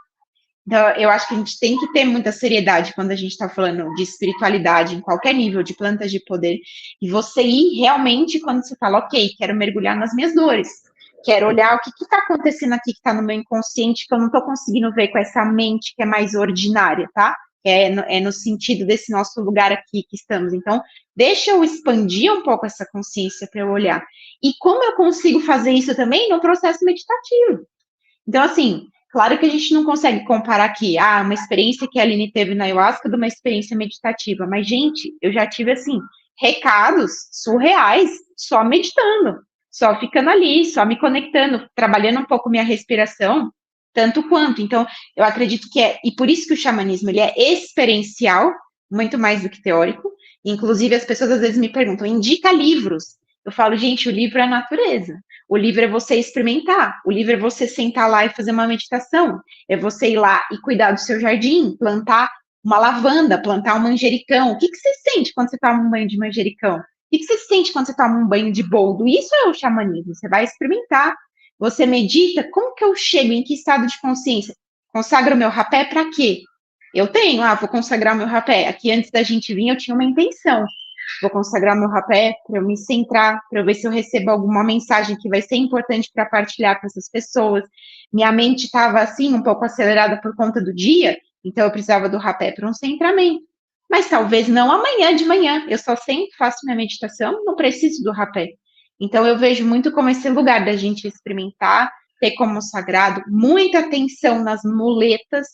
Speaker 3: Então, eu acho que a gente tem que ter muita seriedade quando a gente está falando de espiritualidade, em qualquer nível, de plantas de poder, e você ir realmente quando você fala, ok, quero mergulhar nas minhas dores, quero olhar o que está acontecendo aqui, que está no meu inconsciente, que eu não estou conseguindo ver com essa mente que é mais ordinária, tá? É no sentido desse nosso lugar aqui que estamos. Então, deixa eu expandir um pouco essa consciência para eu olhar. E como eu consigo fazer isso também no processo meditativo? Então, assim, claro que a gente não consegue comparar aqui, uma experiência que a Aline teve na ayahuasca de uma experiência meditativa, mas, gente, eu já tive, assim, recados surreais só meditando, só ficando ali, só me conectando, trabalhando um pouco minha respiração, tanto quanto. Então, eu acredito que e por isso que o xamanismo, ele é experiencial, muito mais do que teórico. Inclusive, as pessoas às vezes me perguntam, indica livros. Eu falo, gente, o livro é a natureza. O livro é você experimentar. O livro é você sentar lá e fazer uma meditação. É você ir lá e cuidar do seu jardim, plantar uma lavanda, plantar um manjericão. O que você sente quando você toma um banho de manjericão? O que você sente quando você toma um banho de boldo? Isso é o xamanismo. Você vai experimentar. Você medita. Como que eu chego? Em que estado de consciência? Consagro o meu rapé para quê? Eu tenho, vou consagrar o meu rapé. Aqui antes da gente vir, eu tinha uma intenção. Vou consagrar meu rapé para eu me centrar, para eu ver se eu recebo alguma mensagem que vai ser importante para partilhar com essas pessoas. Minha mente estava assim, um pouco acelerada por conta do dia, então eu precisava do rapé para um centramento. Mas talvez não amanhã de manhã. Eu só sempre faço minha meditação, não preciso do rapé. Então eu vejo muito como esse lugar da gente experimentar, ter como sagrado, muita atenção nas muletas,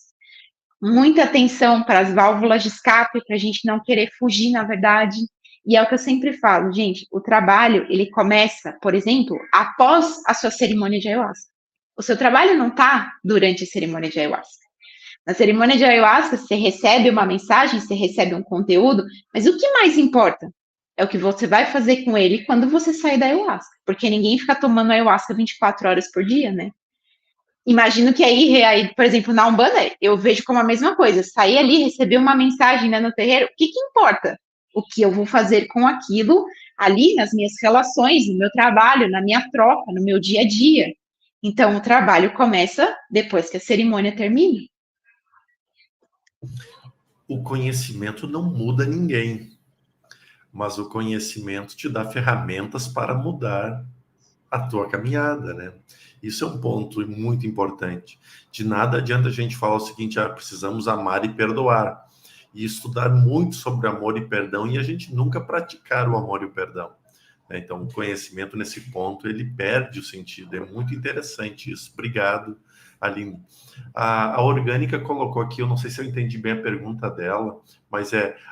Speaker 3: muita atenção para as válvulas de escape, para a gente não querer fugir, na verdade. E é o que eu sempre falo, gente, o trabalho, ele começa, por exemplo, após a sua cerimônia de ayahuasca. O seu trabalho não está durante a cerimônia de ayahuasca. Na cerimônia de ayahuasca, você recebe uma mensagem, você recebe um conteúdo, mas o que mais importa é o que você vai fazer com ele quando você sair da ayahuasca. Porque ninguém fica tomando ayahuasca 24 horas por dia, né? Imagino que aí, por exemplo, na Umbanda, eu vejo como a mesma coisa. Sair ali, receber uma mensagem, né, no terreiro, o que importa? O que eu vou fazer com aquilo ali nas minhas relações, no meu trabalho, na minha troca, no meu dia a dia. Então, o trabalho começa depois que a cerimônia termina.
Speaker 1: O conhecimento não muda ninguém, mas o conhecimento te dá ferramentas para mudar a tua caminhada, né? Isso é um ponto muito importante. De nada adianta a gente falar o seguinte, precisamos amar e perdoar. E estudar muito sobre amor e perdão e a gente nunca praticar o amor e o perdão. Então, o conhecimento nesse ponto, ele perde o sentido. É muito interessante isso. Obrigado, Aline. A Orgânica colocou aqui, eu não sei se eu entendi bem a pergunta dela, mas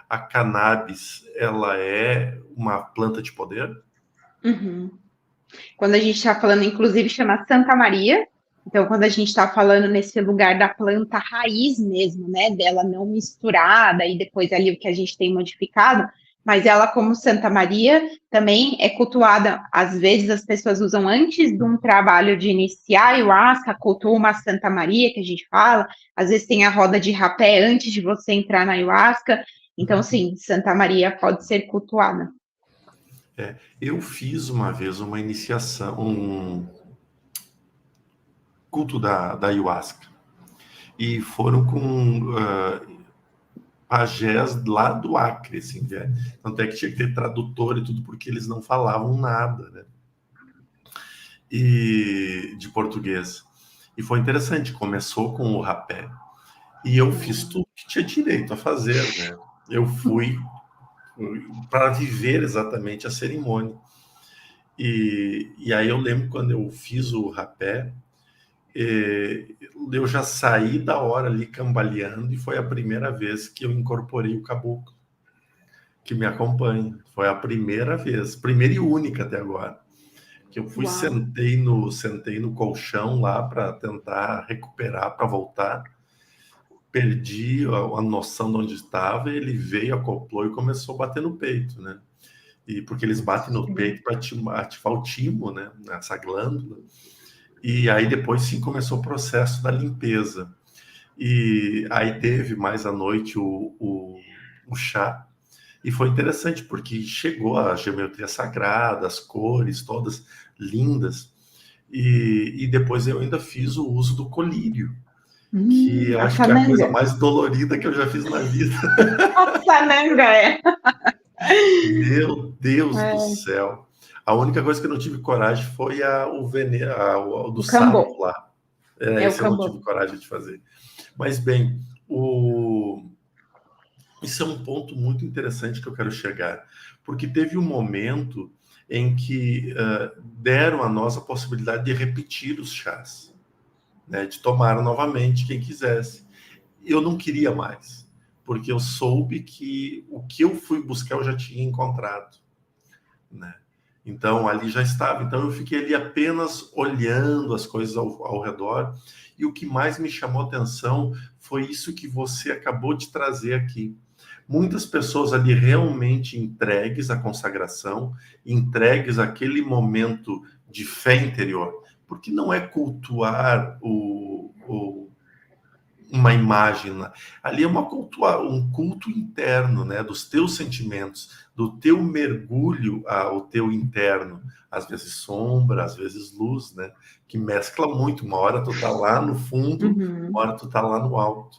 Speaker 1: a cannabis, ela é uma planta de poder?
Speaker 3: Uhum. Quando a gente está falando, inclusive, chama Santa Maria. Então, quando a gente está falando nesse lugar da planta raiz mesmo, né, dela não misturada e depois ali o que a gente tem modificado, mas ela, como Santa Maria, também é cultuada. Às vezes as pessoas usam antes de um trabalho de iniciar a ayahuasca, cultua uma Santa Maria, que a gente fala. Às vezes tem a roda de rapé antes de você entrar na ayahuasca. Então, sim, Santa Maria pode ser cultuada.
Speaker 1: Eu fiz uma vez uma iniciação, um culto da ayahuasca. E foram com pajés lá do Acre, assim, tanto é que tinha que ter tradutor e tudo, porque eles não falavam nada, né? E de português. E foi interessante, começou com o rapé. E eu fiz tudo que tinha direito a fazer, né? Eu fui para viver exatamente a cerimônia. E aí eu lembro quando eu fiz o rapé, eu já saí da hora ali cambaleando e foi a primeira vez que eu incorporei o caboclo que me acompanha. Foi a primeira vez, primeira e única até agora. que eu fui,
Speaker 3: Uau.
Speaker 1: sentei no colchão lá para tentar recuperar, para voltar. Perdi a noção de onde estava, ele veio, acoplou e começou a bater no peito, né? E porque eles batem no peito para ativar o timo, né? Essa glândula. E aí depois sim começou o processo da limpeza. E aí teve mais à noite o chá. E foi interessante, porque chegou a geometria sagrada, as cores todas lindas. E depois eu ainda fiz o uso do colírio, que
Speaker 3: a
Speaker 1: acho que é a coisa
Speaker 3: sananga.
Speaker 1: mais dolorida que eu já fiz na vida.
Speaker 3: A sananga, é.
Speaker 1: Meu Deus do céu. A única coisa que eu não tive coragem foi o veneno, o do
Speaker 3: O cambô.
Speaker 1: sapo lá.
Speaker 3: É o
Speaker 1: Esse eu não tive
Speaker 3: cambô.
Speaker 1: coragem de fazer. Mas, bem, isso é um ponto muito interessante que eu quero chegar, porque teve um momento em que deram a nós a possibilidade de repetir os chás, né, de tomar novamente quem quisesse. Eu não queria mais, porque eu soube que o que eu fui buscar eu já tinha encontrado, né? Então ali já estava. Então eu fiquei ali apenas olhando as coisas ao redor, e o que mais me chamou a atenção foi isso que você acabou de trazer aqui. Muitas pessoas ali realmente entregues à consagração, entregues àquele momento de fé interior, porque não é cultuar uma imagem, ali é um culto interno, né, dos teus sentimentos, do teu mergulho ao teu interno, às vezes sombra, às vezes luz, né, que mescla muito. Uma hora tu tá lá no fundo, uma hora tu tá lá no alto.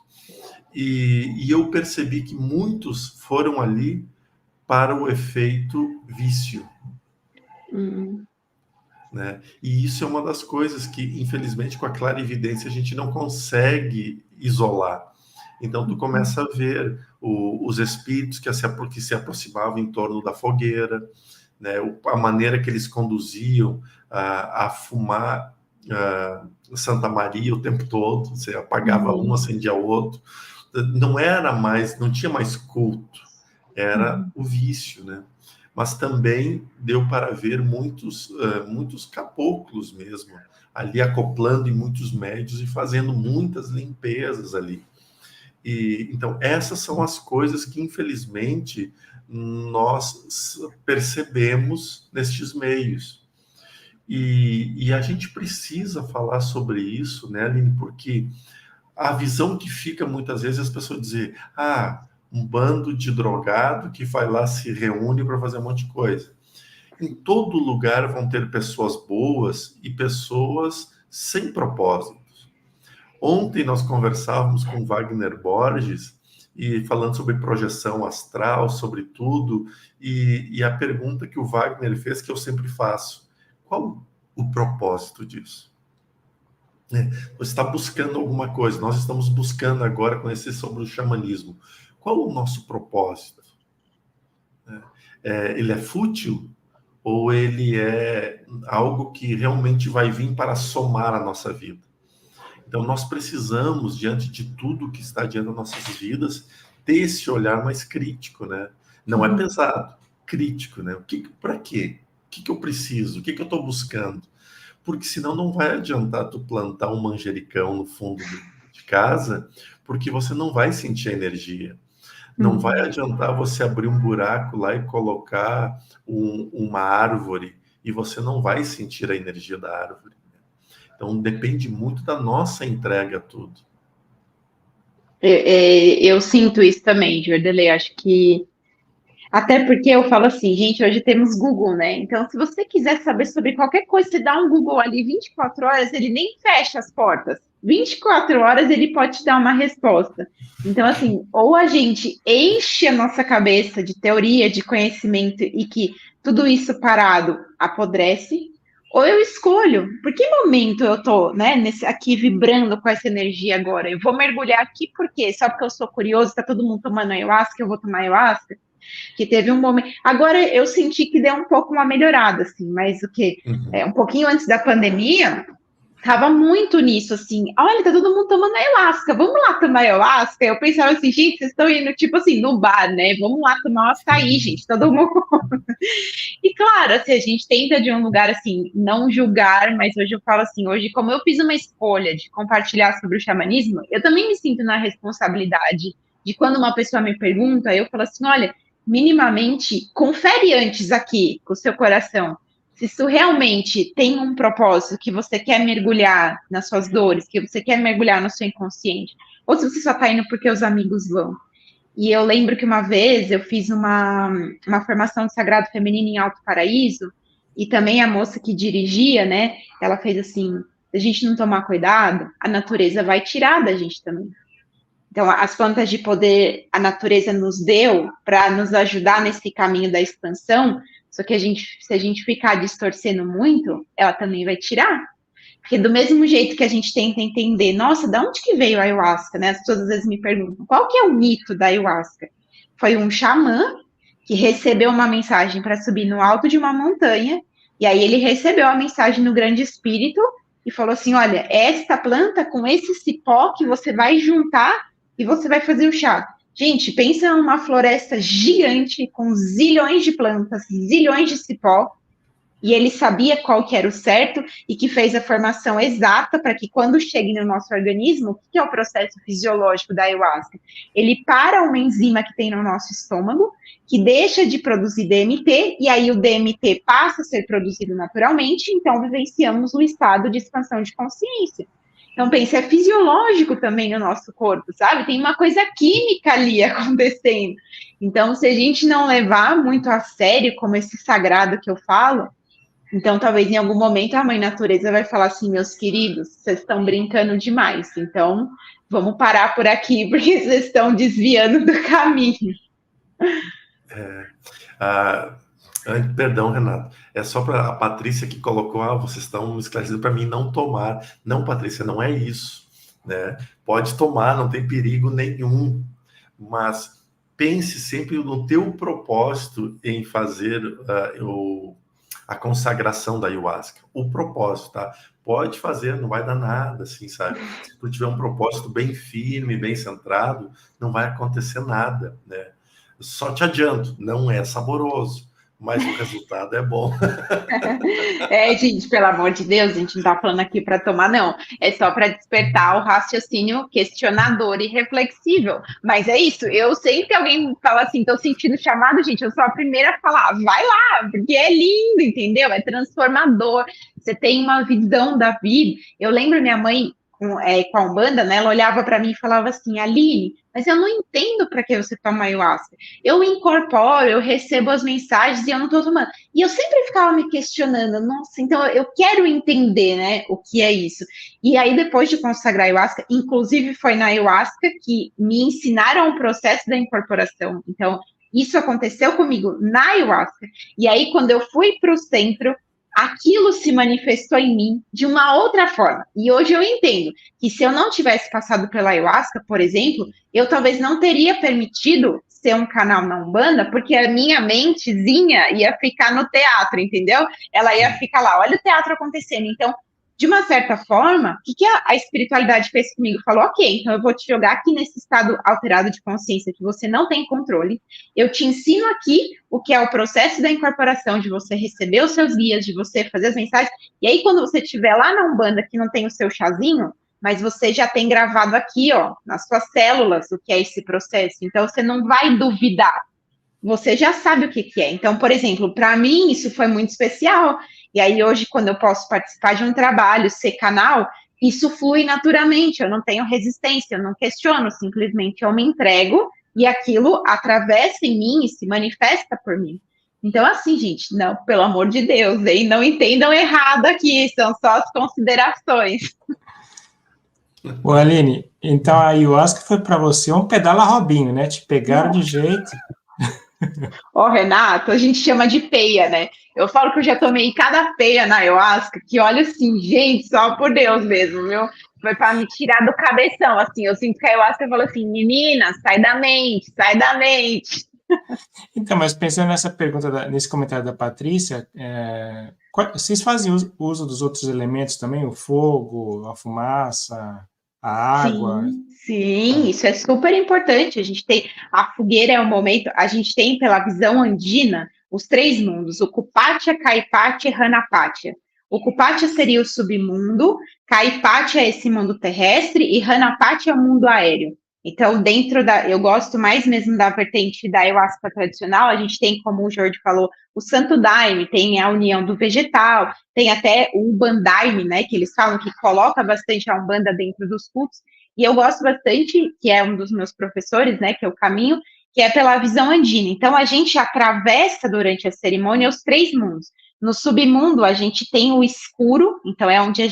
Speaker 1: E eu percebi que muitos foram ali para o efeito vício. Né? E isso é uma das coisas que, infelizmente, com a clarividência a gente não consegue isolar. Então, tu começa a ver os espíritos que se aproximavam em torno da fogueira, né? A maneira que eles conduziam a fumar Santa Maria o tempo todo. Você apagava um, acendia outro. Não tinha mais culto, era o vício, né? Mas também deu para ver muitos caboclos mesmo, ali acoplando em muitos médios e fazendo muitas limpezas ali. Então, essas são as coisas que, infelizmente, nós percebemos nestes meios. E a gente precisa falar sobre isso, né, Aline? Porque a visão que fica muitas vezes é as pessoas dizer, um bando de drogado que vai lá, se reúne para fazer um monte de coisa. Em todo lugar vão ter pessoas boas e pessoas sem propósitos. Ontem nós conversávamos com Wagner Borges e falando sobre projeção astral, sobre tudo, e a pergunta que o Wagner fez, que eu sempre faço: qual o propósito disso? Você está buscando alguma coisa, nós estamos buscando agora conhecer sobre o xamanismo. Qual o nosso propósito? Ele é fútil ou ele é algo que realmente vai vir para somar a nossa vida? Então, nós precisamos, diante de tudo que está diante das nossas vidas, ter esse olhar mais crítico, né? Não é pesado, crítico, né? Para quê? O que eu preciso? O que eu estou buscando? Porque senão não vai adiantar tu plantar um manjericão no fundo de casa, porque você não vai sentir a energia. Não vai adiantar você abrir um buraco lá e colocar uma árvore e você não vai sentir a energia da árvore. Então, depende muito da nossa entrega a tudo.
Speaker 3: Eu sinto isso também, Jordelei. Acho que até porque eu falo assim, gente, hoje temos Google, né? Então, se você quiser saber sobre qualquer coisa, você dá um Google ali 24 horas, ele nem fecha as portas. 24 horas ele pode te dar uma resposta. Então, assim, ou a gente enche a nossa cabeça de teoria, de conhecimento e que tudo isso parado apodrece, ou eu escolho. Por que momento eu tô, né, aqui vibrando com essa energia agora? Eu vou mergulhar aqui por quê? Só porque eu sou curioso, tá todo mundo tomando ayahuasca, eu vou tomar ayahuasca? Que teve um momento. Agora eu senti que deu um pouco uma melhorada, assim, mas um pouquinho antes da pandemia, tava muito nisso, assim, olha, tá todo mundo tomando ayahuasca, vamos lá tomar ayahuasca? Eu pensava assim, gente, vocês estão indo, tipo assim, no bar, né? Vamos lá tomar um açaí, gente, todo mundo. E claro, assim, a gente tenta de um lugar, assim, não julgar, mas hoje eu falo assim, hoje, como eu fiz uma escolha de compartilhar sobre o xamanismo, eu também me sinto na responsabilidade de quando uma pessoa me pergunta, eu falo assim, olha, minimamente, confere antes aqui com o seu coração, se isso realmente tem um propósito, que você quer mergulhar nas suas dores, que você quer mergulhar no seu inconsciente, ou se você só está indo porque os amigos vão. E eu lembro que uma vez eu fiz uma formação de Sagrado Feminino em Alto Paraíso, e também a moça que dirigia, né, ela fez assim, se a gente não tomar cuidado, a natureza vai tirar da gente também. Então, as plantas de poder a natureza nos deu para nos ajudar nesse caminho da expansão, só que se a gente ficar distorcendo muito, ela também vai tirar. Porque do mesmo jeito que a gente tenta entender, nossa, de onde que veio a ayahuasca, né? As pessoas às vezes me perguntam, qual que é o mito da ayahuasca? Foi um xamã que recebeu uma mensagem para subir no alto de uma montanha, e aí ele recebeu a mensagem no grande espírito e falou assim, olha, esta planta com esse cipó que você vai juntar e você vai fazer o chá. Gente, pensa numa floresta gigante com zilhões de plantas, zilhões de cipó, e ele sabia qual que era o certo e que fez a formação exata para que quando chegue no nosso organismo, o que é o processo fisiológico da ayahuasca? Ele para uma enzima que tem no nosso estômago, que deixa de produzir DMT, e aí o DMT passa a ser produzido naturalmente, então vivenciamos um estado de expansão de consciência. Então, pense, é fisiológico também no nosso corpo, sabe? Tem uma coisa química ali acontecendo. Então, se a gente não levar muito a sério, como esse sagrado que eu falo, então talvez em algum momento a mãe natureza vai falar assim, meus queridos, vocês estão brincando demais, então vamos parar por aqui, porque vocês estão desviando do caminho.
Speaker 1: Perdão, Renato. É só para a Patrícia que colocou, vocês estão esclarecendo para mim não tomar. Não, Patrícia, não é isso, né? Pode tomar, não tem perigo nenhum, mas pense sempre no teu propósito em fazer a consagração da ayahuasca. O propósito, tá? Pode fazer, não vai dar nada, assim, sabe? Se tu tiver um propósito bem firme, bem centrado, não vai acontecer nada, né? Só te adianto, não é saboroso, mas o resultado é bom.
Speaker 3: Gente, pelo amor de Deus, a gente não tá falando aqui para tomar, não. É só para despertar o raciocínio questionador e reflexível. Mas é isso, eu sei que alguém fala assim, tô sentindo chamado, gente, eu sou a primeira a falar, vai lá, porque é lindo, entendeu? É transformador, você tem uma visão da vida. Eu lembro minha mãe, com a Umbanda, né, ela olhava para mim e falava assim, Aline, mas eu não entendo para que você toma ayahuasca. Eu incorporo, eu recebo as mensagens e eu não estou tomando. E eu sempre ficava me questionando, nossa, então eu quero entender, né, o que é isso. E aí, depois de consagrar a ayahuasca, inclusive foi na ayahuasca que me ensinaram o processo da incorporação. Então, isso aconteceu comigo na ayahuasca. E aí, quando eu fui para o centro, aquilo se manifestou em mim de uma outra forma. E hoje eu entendo que se eu não tivesse passado pela ayahuasca, por exemplo, eu talvez não teria permitido ser um canal na Umbanda, porque a minha mentezinha ia ficar no teatro, entendeu? Ela ia ficar lá, olha o teatro acontecendo. Então, de uma certa forma, o que a espiritualidade fez comigo? Falou, ok, então eu vou te jogar aqui nesse estado alterado de consciência que você não tem controle, eu te ensino aqui o que é o processo da incorporação, de você receber os seus guias, de você fazer as mensagens, e aí quando você estiver lá na Umbanda que não tem o seu chazinho, mas você já tem gravado aqui, ó, nas suas células, o que é esse processo, então você não vai duvidar, você já sabe o que é. Então, por exemplo, para mim isso foi muito especial, e aí hoje quando eu posso participar de um trabalho, ser canal, isso flui naturalmente, eu não tenho resistência, eu não questiono, simplesmente eu me entrego e aquilo atravessa em mim e se manifesta por mim. Então, assim, gente, não, pelo amor de Deus, hein? Não entendam errado aqui, são só as considerações.
Speaker 2: Ô, Aline, então a ayahuasca foi para você um pedala Robinho, né? Te pegaram de jeito.
Speaker 3: Ó, Renato, a gente chama de peia, né? Eu falo que eu já tomei cada peia na ayahuasca, que olha assim, gente, só por Deus mesmo, viu? Foi para me tirar do cabeção, assim, eu sinto que a ayahuasca falou assim, menina, sai da mente, sai da mente.
Speaker 2: Então, mas pensando nessa pergunta, nesse comentário da Patrícia, vocês fazem uso dos outros elementos também? O fogo, a fumaça, a água?
Speaker 3: Sim, isso é super importante. A gente tem a fogueira é o momento, a gente tem pela visão andina os três mundos, o Kupatia, Kaipatia e Hanapatia. O Kupatia seria o submundo, Kaipatia é esse mundo terrestre e Hanapatia é o mundo aéreo. Então, eu gosto mais mesmo da vertente da ayahuasca tradicional, a gente tem, como o Jorge falou, o Santo Daime, tem a união do vegetal, tem até o Ubandaime, né, que eles falam que coloca bastante a Umbanda dentro dos cultos, e eu gosto bastante, que é um dos meus professores, né, que é o Caminho, que é pela visão andina. Então, a gente atravessa durante a cerimônia os três mundos. No submundo, a gente tem o escuro, então é onde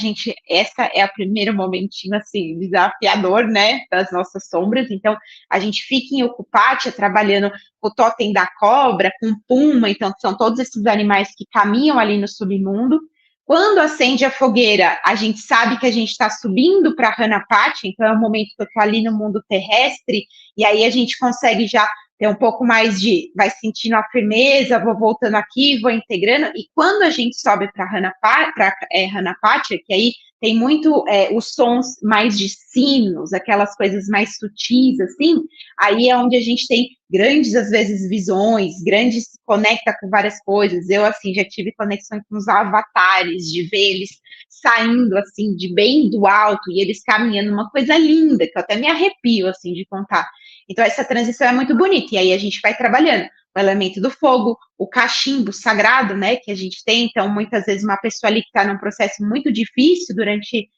Speaker 3: essa é o primeiro momentinho, assim, desafiador, né, das nossas sombras. Então, a gente fica em Okupatia, trabalhando com o totem da cobra, com puma, então são todos esses animais que caminham ali no submundo. Quando acende a fogueira, a gente sabe que a gente está subindo para Hanapati, então é o momento que eu estou ali no mundo terrestre, e aí a gente consegue já ter um pouco mais vai sentindo a firmeza, vou voltando aqui, vou integrando, e quando a gente sobe para Hanapati, que aí tem muito os sons mais de sinos, aquelas coisas mais sutis, assim, aí é onde a gente tem grandes, às vezes, visões, se conecta com várias coisas. Eu, assim, já tive conexão com os avatares, de ver eles saindo, assim, de bem do alto, e eles caminhando, uma coisa linda, que eu até me arrepio, assim, de contar. Então, essa transição é muito bonita, e aí a gente vai trabalhando o elemento do fogo, o cachimbo sagrado, né, que a gente tem. Então, muitas vezes, uma pessoa ali que está num processo muito difícil durante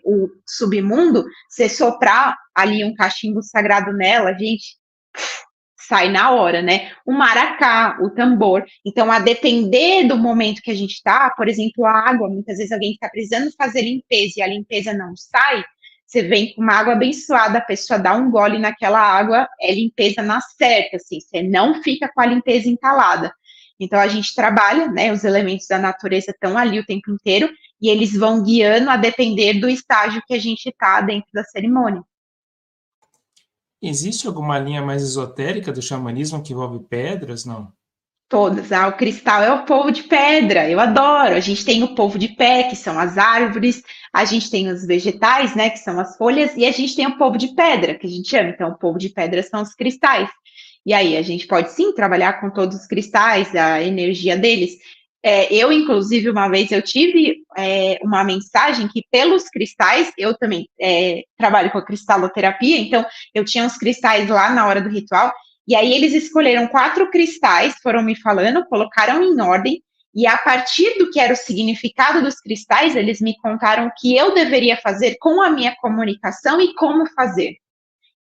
Speaker 3: o submundo, você soprar ali um cachimbo sagrado nela, gente, sai na hora, né? O maracá, o tambor. Então, a depender do momento que a gente está, por exemplo, a água, muitas vezes alguém está precisando fazer limpeza e a limpeza não sai, você vem com uma água abençoada, a pessoa dá um gole naquela água, é limpeza na certa, assim, você não fica com a limpeza entalada. Então, a gente trabalha, né? Os elementos da natureza estão ali o tempo inteiro e eles vão guiando a depender do estágio que a gente está dentro da cerimônia.
Speaker 2: Existe alguma linha mais esotérica do xamanismo que envolve pedras, não?
Speaker 3: Todas. O cristal é o povo de pedra, eu adoro. A gente tem o povo de pé, que são as árvores, a gente tem os vegetais, né, que são as folhas, e a gente tem o povo de pedra, que a gente chama. Então, o povo de pedra são os cristais. E aí, a gente pode sim trabalhar com todos os cristais, a energia deles. Eu, inclusive, uma vez eu tive uma mensagem que pelos cristais, eu também trabalho com a cristaloterapia, então eu tinha uns cristais lá na hora do ritual, e aí eles escolheram 4 cristais, foram me falando, colocaram em ordem, e a partir do que era o significado dos cristais, eles me contaram o que eu deveria fazer com a minha comunicação e como fazer.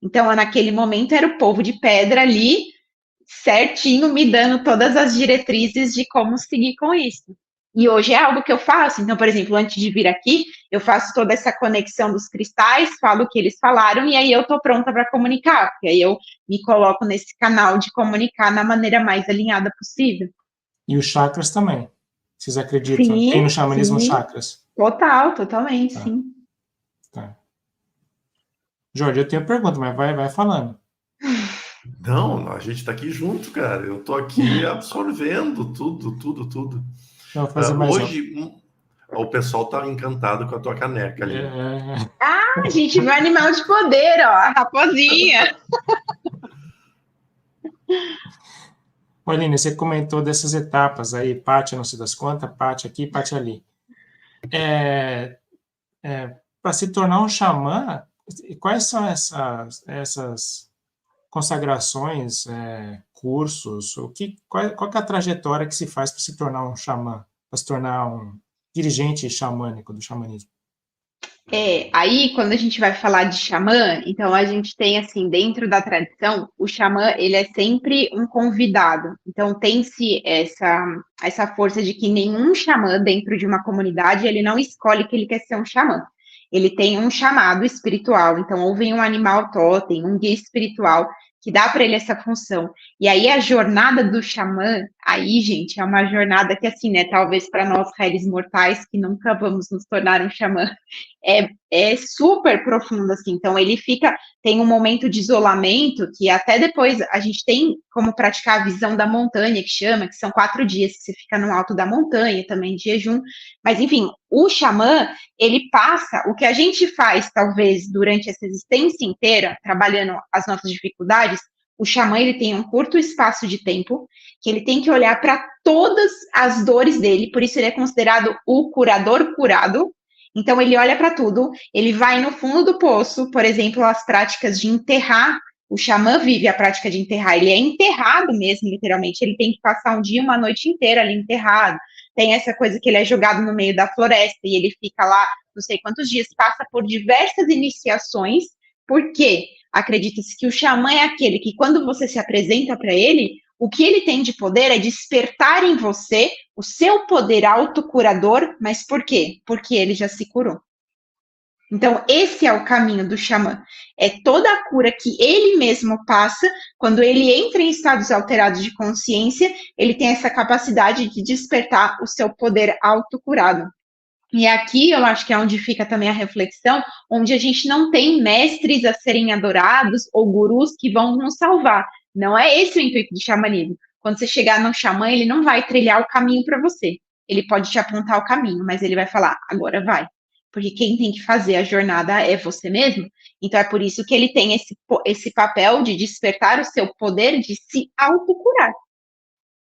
Speaker 3: Então, naquele momento, era o povo de pedra ali, certinho, me dando todas as diretrizes de como seguir com isso. E hoje é algo que eu faço. Então, por exemplo, antes de vir aqui, eu faço toda essa conexão dos cristais, falo o que eles falaram, e aí eu tô pronta para comunicar, porque aí eu me coloco nesse canal de comunicar na maneira mais alinhada possível.
Speaker 2: E os chakras também. Vocês acreditam?
Speaker 3: Sim,
Speaker 2: Tem no xamanismo
Speaker 3: sim.
Speaker 2: chakras?
Speaker 3: Totalmente,
Speaker 2: Tá.
Speaker 3: sim.
Speaker 2: Tá. Jorge, eu tenho pergunta, mas vai falando.
Speaker 1: Não, a gente está aqui junto, cara. Eu estou aqui absorvendo tudo.
Speaker 2: Não, vou fazer mais
Speaker 1: hoje, o pessoal está encantado com a tua caneca ali.
Speaker 3: A gente viu animal de poder, ó, a raposinha.
Speaker 2: Aline, você comentou dessas etapas aí, Pátia não sei das quantas, Pátia aqui, Pátia ali. Para se tornar um xamã, quais são essas consagrações, cursos, qual que é a trajetória que se faz para se tornar um xamã, para se tornar um dirigente xamânico do xamanismo?
Speaker 3: Aí quando a gente vai falar de xamã, então a gente tem assim, dentro da tradição, o xamã, ele é sempre um convidado. Então tem-se essa força de que nenhum xamã dentro de uma comunidade, ele não escolhe que ele quer ser um xamã. Ele tem um chamado espiritual, então ou vem um animal totem, um guia espiritual, que dá para ele essa função. E aí a jornada do xamã, aí, gente, é uma jornada que assim, né, talvez para nós réis mortais que nunca vamos nos tornar um xamã, é super profundo, assim. Então, ele fica tem um momento de isolamento, que até depois a gente tem como praticar a visão da montanha, que chama, que são 4 dias que você fica no alto da montanha, também de jejum. Mas, enfim, o xamã, ele passa, o que a gente faz, talvez, durante essa existência inteira, trabalhando as nossas dificuldades, o xamã, ele tem um curto espaço de tempo, que ele tem que olhar para todas as dores dele, por isso ele é considerado o curador curado. Então, ele olha para tudo, ele vai no fundo do poço, por exemplo, as práticas de enterrar. O xamã vive a prática de enterrar, ele é enterrado mesmo, literalmente. Ele tem que passar um dia, uma noite inteira ali enterrado. Tem essa coisa que ele é jogado no meio da floresta e ele fica lá não sei quantos dias, passa por diversas iniciações, porque acredita-se que o xamã é aquele que, quando você se apresenta para ele, o que ele tem de poder é despertar em você o seu poder autocurador, mas por quê? Porque ele já se curou. Então, esse é o caminho do xamã. É toda a cura que ele mesmo passa, quando ele entra em estados alterados de consciência, ele tem essa capacidade de despertar o seu poder autocurado. E aqui eu acho que é onde fica também a reflexão, onde a gente não tem mestres a serem adorados ou gurus que vão nos salvar. Não é esse o intuito do xamanismo. Quando você chegar no xamã, ele não vai trilhar o caminho para você. Ele pode te apontar o caminho, mas ele vai falar, agora vai. Porque quem tem que fazer a jornada é você mesmo. Então é por isso que ele tem esse papel de despertar o seu poder de se autocurar.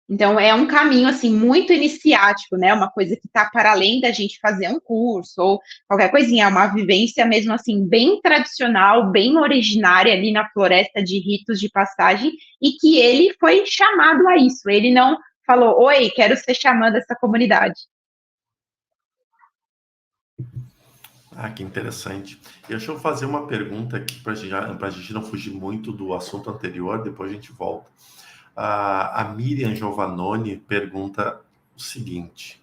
Speaker 3: Então, é um caminho, assim, muito iniciático, né? Uma coisa que está para além da gente fazer um curso ou qualquer coisinha. É uma vivência mesmo, assim, bem tradicional, bem originária ali na floresta de ritos de passagem e que ele foi chamado a isso. Ele não falou, oi, quero ser xamã dessa comunidade.
Speaker 1: Ah, que interessante. Deixa eu fazer uma pergunta aqui para a gente não fugir muito do assunto anterior, depois a gente volta. A Miriam Giovannoni pergunta o seguinte: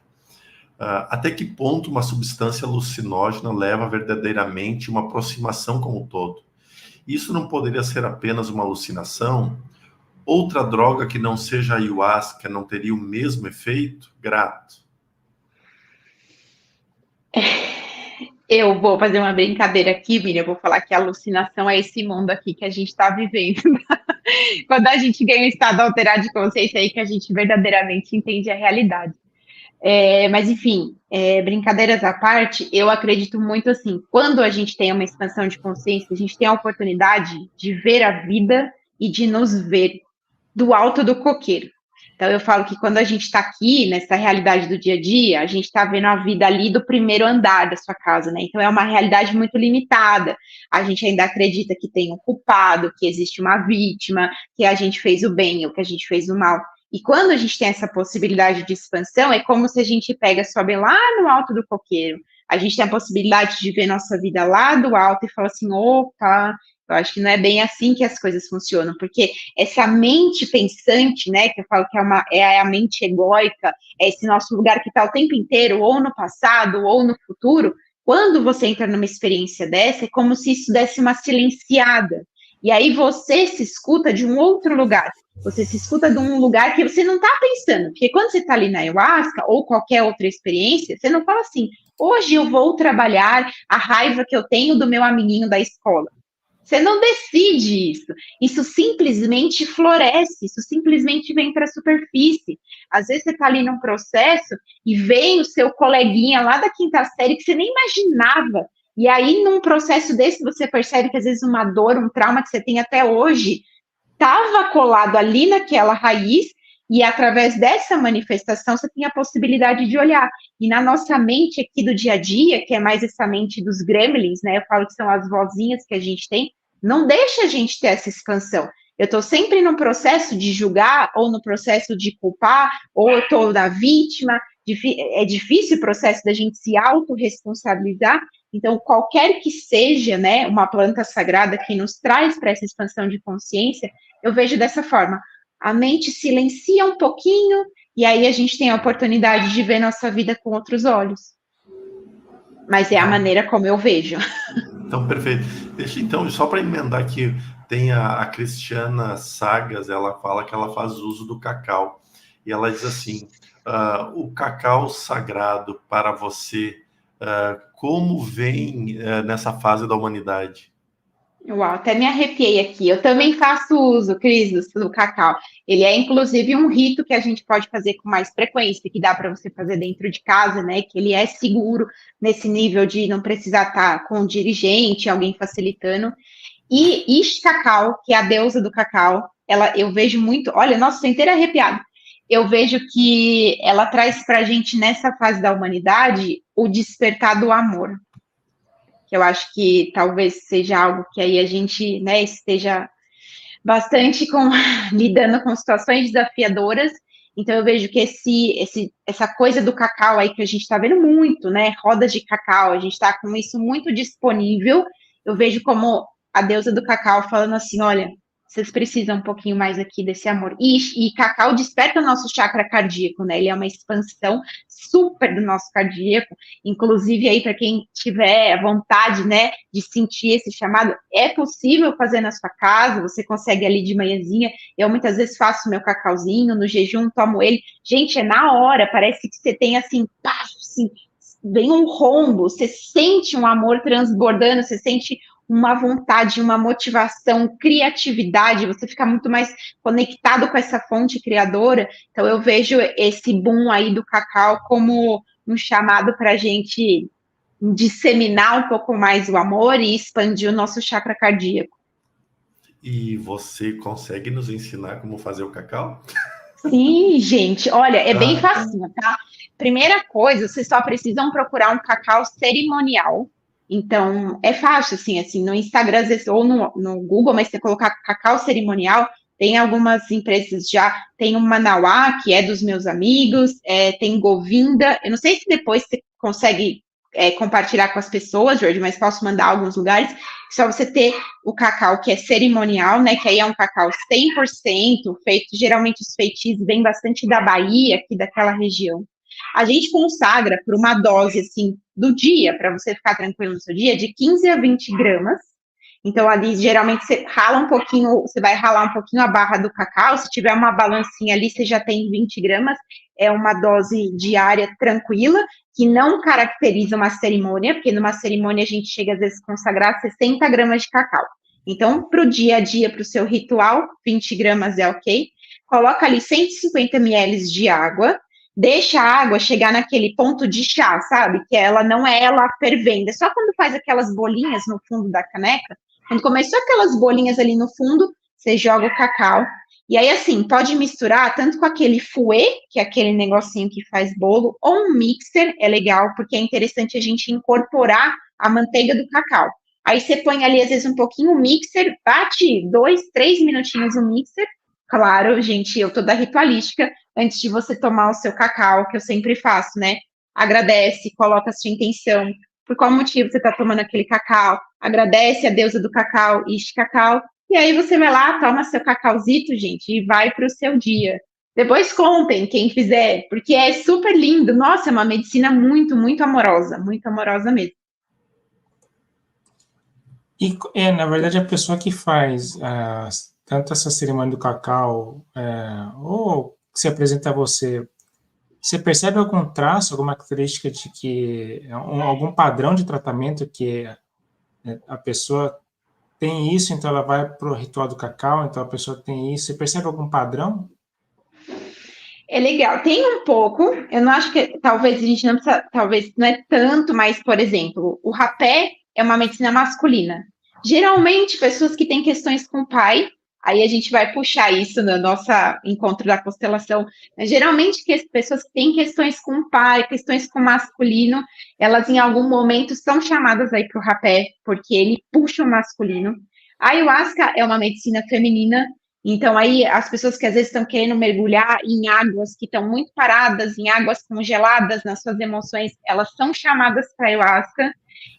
Speaker 1: até que ponto uma substância alucinógena leva verdadeiramente uma aproximação com o todo? Isso não poderia ser apenas uma alucinação? Outra droga que não seja a ayahuasca não teria o mesmo efeito? Grato.
Speaker 3: Eu vou fazer uma brincadeira aqui, Miriam. Eu vou falar que a alucinação é esse mundo aqui que a gente está vivendo. Quando a gente ganha um estado alterado de consciência, aí que a gente verdadeiramente entende a realidade. Mas, enfim, brincadeiras à parte, eu acredito muito assim, quando a gente tem uma expansão de consciência, a gente tem a oportunidade de ver a vida e de nos ver do alto do coqueiro. Então, eu falo que quando a gente está aqui, nessa realidade do dia a dia, a gente está vendo a vida ali do primeiro andar da sua casa, né? Então, é uma realidade muito limitada. A gente ainda acredita que tem um culpado, que existe uma vítima, que a gente fez o bem ou que a gente fez o mal. E quando a gente tem essa possibilidade de expansão, é como se a gente sobe lá no alto do coqueiro. A gente tem a possibilidade de ver nossa vida lá do alto e fala assim, opa, eu acho que não é bem assim que as coisas funcionam, porque essa mente pensante, né, que eu falo que é a mente egóica, é esse nosso lugar que está o tempo inteiro, ou no passado, ou no futuro, quando você entra numa experiência dessa, é como se isso desse uma silenciada. E aí você se escuta de um outro lugar. Você se escuta de um lugar que você não está pensando. Porque quando você está ali na ayahuasca ou qualquer outra experiência, você não fala assim, hoje eu vou trabalhar a raiva que eu tenho do meu amiguinho da escola. Você não decide isso. Isso simplesmente floresce, isso simplesmente vem para a superfície. Às vezes você está ali num processo e vem o seu coleguinha lá da quinta série que você nem imaginava. E aí, num processo desse, você percebe que às vezes uma dor, um trauma que você tem até hoje, estava colado ali naquela raiz, e através dessa manifestação você tem a possibilidade de olhar. E na nossa mente aqui do dia a dia, que é mais essa mente dos gremlins, né? Eu falo que são as vozinhas que a gente tem, não deixa a gente ter essa expansão. Eu estou sempre no processo de julgar, ou no processo de culpar, ou eu estou na vítima. É difícil o processo da gente se autorresponsabilizar. Então, qualquer que seja, né, uma planta sagrada que nos traz para essa expansão de consciência, eu vejo dessa forma. A mente silencia um pouquinho e aí a gente tem a oportunidade de ver nossa vida com outros olhos. Mas é a maneira como eu vejo.
Speaker 1: Então, perfeito. Deixa então, só para emendar aqui, tem a Cristiana Sagas, ela fala que ela faz uso do cacau. E ela diz assim, o cacau sagrado para você, como vem nessa fase da humanidade?
Speaker 3: Uau, até me arrepiei aqui. Eu também faço uso, Cris, do cacau. Ele é, inclusive, um rito que a gente pode fazer com mais frequência, que dá para você fazer dentro de casa, né? Que ele é seguro nesse nível de não precisar estar com um dirigente, alguém facilitando. E Ish Cacau, que é a deusa do cacau, ela, eu vejo muito, olha, nossa, estou inteira arrepiada. Eu vejo que ela traz para a gente, nessa fase da humanidade, o despertar do amor. Que eu acho que talvez seja algo que aí a gente, né, esteja bastante lidando com situações desafiadoras. Então eu vejo que essa coisa do cacau aí que a gente está vendo muito, né? Rodas de cacau, a gente está com isso muito disponível. Eu vejo como a deusa do cacau falando assim, olha, vocês precisam um pouquinho mais aqui desse amor. E cacau desperta o nosso chakra cardíaco, né? Ele é uma expansão super do nosso cardíaco. Inclusive aí para quem tiver vontade, né, de sentir esse chamado, é possível fazer na sua casa. Você consegue ali de manhãzinha. Eu muitas vezes faço meu cacauzinho no jejum, tomo ele. Gente, é na hora. Parece que você tem assim, pá, assim, vem um rombo. Você sente um amor transbordando. Você sente uma vontade, uma motivação, criatividade, você fica muito mais conectado com essa fonte criadora. Então, eu vejo esse boom aí do cacau como um chamado para a gente disseminar um pouco mais o amor e expandir o nosso chakra cardíaco.
Speaker 1: E você consegue nos ensinar como fazer o cacau?
Speaker 3: Sim, gente, olha, é bem facinho, tá? Primeira coisa, vocês só precisam procurar um cacau cerimonial. Então, é fácil, assim, no Instagram, às vezes, ou no Google, mas você colocar cacau cerimonial, tem algumas empresas já, tem o Manauá, que é dos meus amigos, tem Govinda, eu não sei se depois você consegue compartilhar com as pessoas, Jorge, mas posso mandar alguns lugares, só você ter o cacau que é cerimonial, né, que aí é um cacau 100% feito, geralmente os feitiços vêm bastante da Bahia, aqui daquela região. A gente consagra por uma dose, assim, do dia, para você ficar tranquilo no seu dia, de 15 a 20 gramas. Então, ali, geralmente, você rala um pouquinho, você vai ralar um pouquinho a barra do cacau. Se tiver uma balancinha ali, você já tem 20 gramas. É uma dose diária tranquila, que não caracteriza uma cerimônia, porque numa cerimônia a gente chega, às vezes, a consagrar 60 gramas de cacau. Então, para o dia a dia, para o seu ritual, 20 gramas é ok. Coloca ali 150 ml de água, deixa a água chegar naquele ponto de chá, sabe? Que ela não é ela fervendo. É só quando faz aquelas bolinhas no fundo da caneca. Quando começou aquelas bolinhas ali no fundo, você joga o cacau. E aí, assim, pode misturar tanto com aquele fouet, que é aquele negocinho que faz bolo, ou um mixer, é legal, porque é interessante a gente incorporar a manteiga do cacau. Aí você põe ali, às vezes, um pouquinho o mixer, bate 2, 3 minutinhos o mixer. Claro, gente, eu tô da ritualística, antes de você tomar o seu cacau, que eu sempre faço, né? Agradece, coloca a sua intenção, por qual motivo você está tomando aquele cacau, agradece a deusa do cacau, Ish Cacau, e aí você vai lá, toma seu cacauzito, gente, e vai para o seu dia. Depois contem, quem fizer, porque é super lindo. Nossa, é uma medicina muito, muito amorosa mesmo.
Speaker 2: E, na verdade, a pessoa que faz tanto essa cerimônia do cacau, ou se apresenta a você, você percebe algum traço, alguma característica de que, algum padrão de tratamento que a pessoa tem isso, então ela vai para o ritual do cacau, então a pessoa tem isso, você percebe algum padrão?
Speaker 3: É legal, tem um pouco, eu não acho que, talvez a gente não precisa, talvez não é tanto, mas, por exemplo, o rapé é uma medicina masculina. Geralmente, pessoas que têm questões com o pai, aí a gente vai puxar isso no nosso encontro da constelação, mas geralmente pessoas que têm questões com o pai, questões com o masculino, elas em algum momento são chamadas aí para o rapé, porque ele puxa o masculino. A ayahuasca é uma medicina feminina, então, aí, as pessoas que às vezes estão querendo mergulhar em águas que estão muito paradas, em águas congeladas nas suas emoções, elas são chamadas para ayahuasca.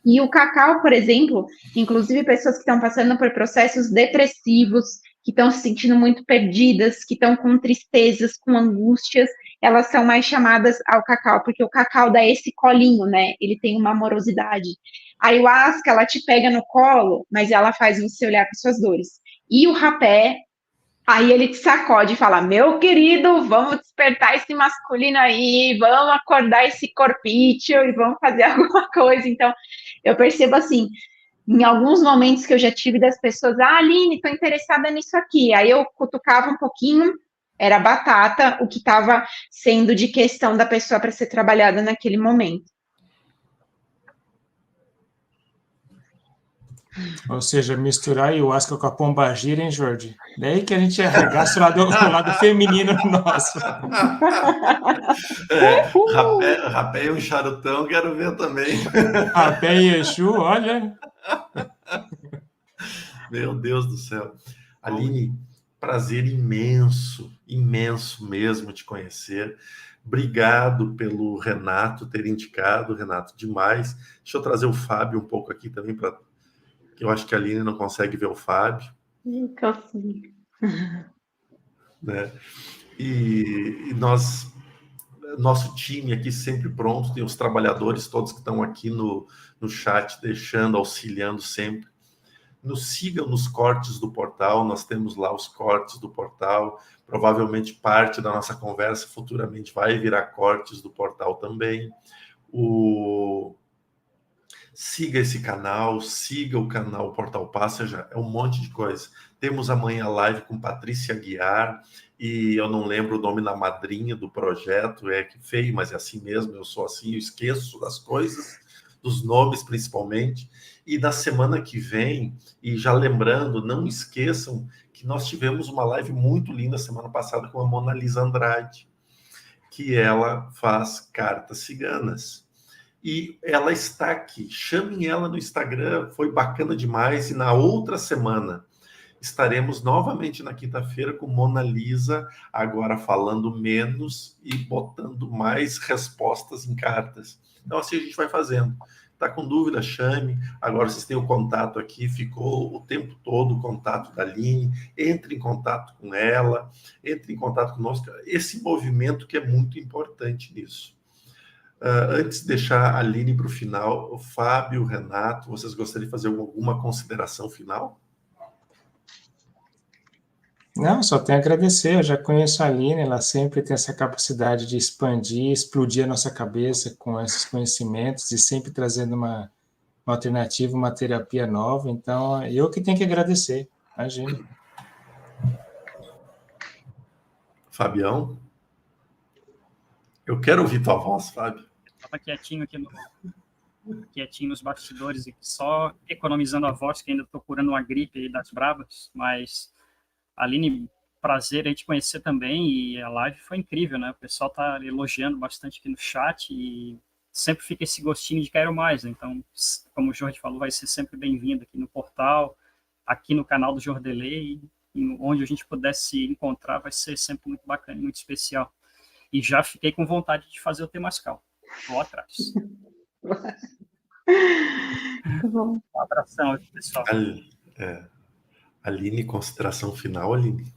Speaker 3: E o cacau, por exemplo, inclusive pessoas que estão passando por processos depressivos, que estão se sentindo muito perdidas, que estão com tristezas, com angústias, elas são mais chamadas ao cacau, porque o cacau dá esse colinho, né? Ele tem uma amorosidade. A ayahuasca, ela te pega no colo, mas ela faz você olhar para suas dores. E o rapé, aí ele te sacode e fala, meu querido, vamos despertar esse masculino aí, vamos acordar esse corpício e vamos fazer alguma coisa. Então, eu percebo assim, em alguns momentos que eu já tive das pessoas, Aline, estou interessada nisso aqui. Aí eu cutucava um pouquinho, era batata, o que estava sendo de questão da pessoa para ser trabalhada naquele momento.
Speaker 2: Ou seja, misturar ayahuasca com a pombagira, hein, Jordi? Daí que a gente arregaça o lado feminino nosso.
Speaker 1: Rapé e um charutão, quero ver também.
Speaker 2: Rapé e Exu, olha.
Speaker 1: Meu Deus do céu. Aline, prazer imenso, imenso mesmo te conhecer. Obrigado pelo Renato ter indicado, Renato, demais. Deixa eu trazer o Fábio um pouco aqui também, que eu acho que a Aline não consegue ver o Fábio. Né? E nosso time aqui sempre pronto, tem os trabalhadores todos que estão aqui no chat, deixando, auxiliando sempre. Nos sigam nos cortes do portal, nós temos lá os cortes do portal, provavelmente parte da nossa conversa futuramente vai virar cortes do portal também. Siga esse canal, siga o canal Portal Pass, é um monte de coisa. Temos amanhã live com Patrícia Guiar, e eu não lembro o nome da madrinha do projeto, é que feio, mas é assim mesmo, eu sou assim, eu esqueço das coisas, dos nomes principalmente. E na semana que vem, e já lembrando, não esqueçam que nós tivemos uma live muito linda semana passada com a Mona Lisa Andrade, que ela faz cartas ciganas. E ela está aqui. Chamem ela no Instagram, foi bacana demais. E na outra semana estaremos novamente na quinta-feira com Mona Lisa, agora falando menos e botando mais respostas em cartas. Então assim a gente vai fazendo. Está com dúvida, chame. Agora vocês têm o contato aqui, ficou o tempo todo o contato da Aline. Entre em contato com ela, entre em contato conosco. Esse movimento que é muito importante nisso. Antes de deixar a Aline para o final, o Fábio, o Renato, vocês gostariam de fazer alguma consideração final?
Speaker 2: Não, só tenho a agradecer. Eu já conheço a Aline, ela sempre tem essa capacidade de expandir, explodir a nossa cabeça com esses conhecimentos e sempre trazendo uma alternativa, uma terapia nova. Então, eu que tenho que agradecer. Imagina.
Speaker 1: Fabião? Eu quero ouvir tua voz, Fábio.
Speaker 4: Estava quietinho nos bastidores e só economizando a voz, que ainda estou curando uma gripe aí das bravas, mas Aline, prazer aí te conhecer também, e a live foi incrível, né? O pessoal está elogiando bastante aqui no chat e sempre fica esse gostinho de quero mais, né? Então, como o Jorge falou, vai ser sempre bem-vindo aqui no portal, aqui no canal do Jordelê, e onde a gente pudesse se encontrar vai ser sempre muito bacana, muito especial. E já fiquei com vontade de fazer o Temascal. Vou atrás. Um abração, pessoal.
Speaker 1: Aline, consideração final, Aline?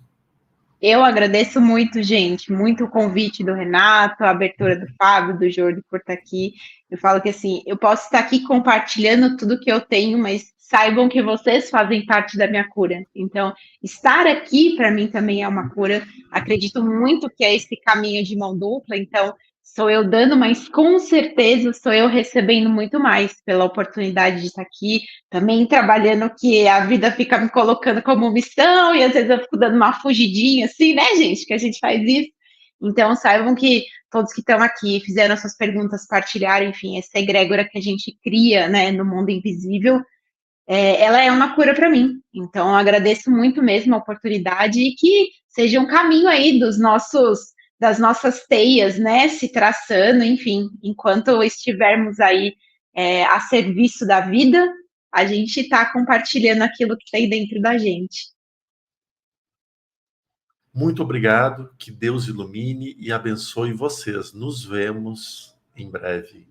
Speaker 3: Eu agradeço muito, gente, muito o convite do Renato, a abertura do Fábio, do Jordi por estar aqui. Eu falo que assim, eu posso estar aqui compartilhando tudo que eu tenho, mas saibam que vocês fazem parte da minha cura. Então, estar aqui para mim também é uma cura. Acredito muito que é esse caminho de mão dupla. Então, sou eu dando, mas com certeza sou eu recebendo muito mais pela oportunidade de estar aqui, também trabalhando que a vida fica me colocando como missão, e às vezes eu fico dando uma fugidinha, assim, né, gente, que a gente faz isso. Então, saibam que todos que estão aqui fizeram as suas perguntas, partilharam, enfim, essa egrégora que a gente cria, né, no mundo invisível, ela é uma cura para mim. Então, eu agradeço muito mesmo a oportunidade e que seja um caminho aí das nossas teias, né, se traçando, enfim, enquanto estivermos aí a serviço da vida, a gente está compartilhando aquilo que tem dentro da gente.
Speaker 1: Muito obrigado, que Deus ilumine e abençoe vocês. Nos vemos em breve.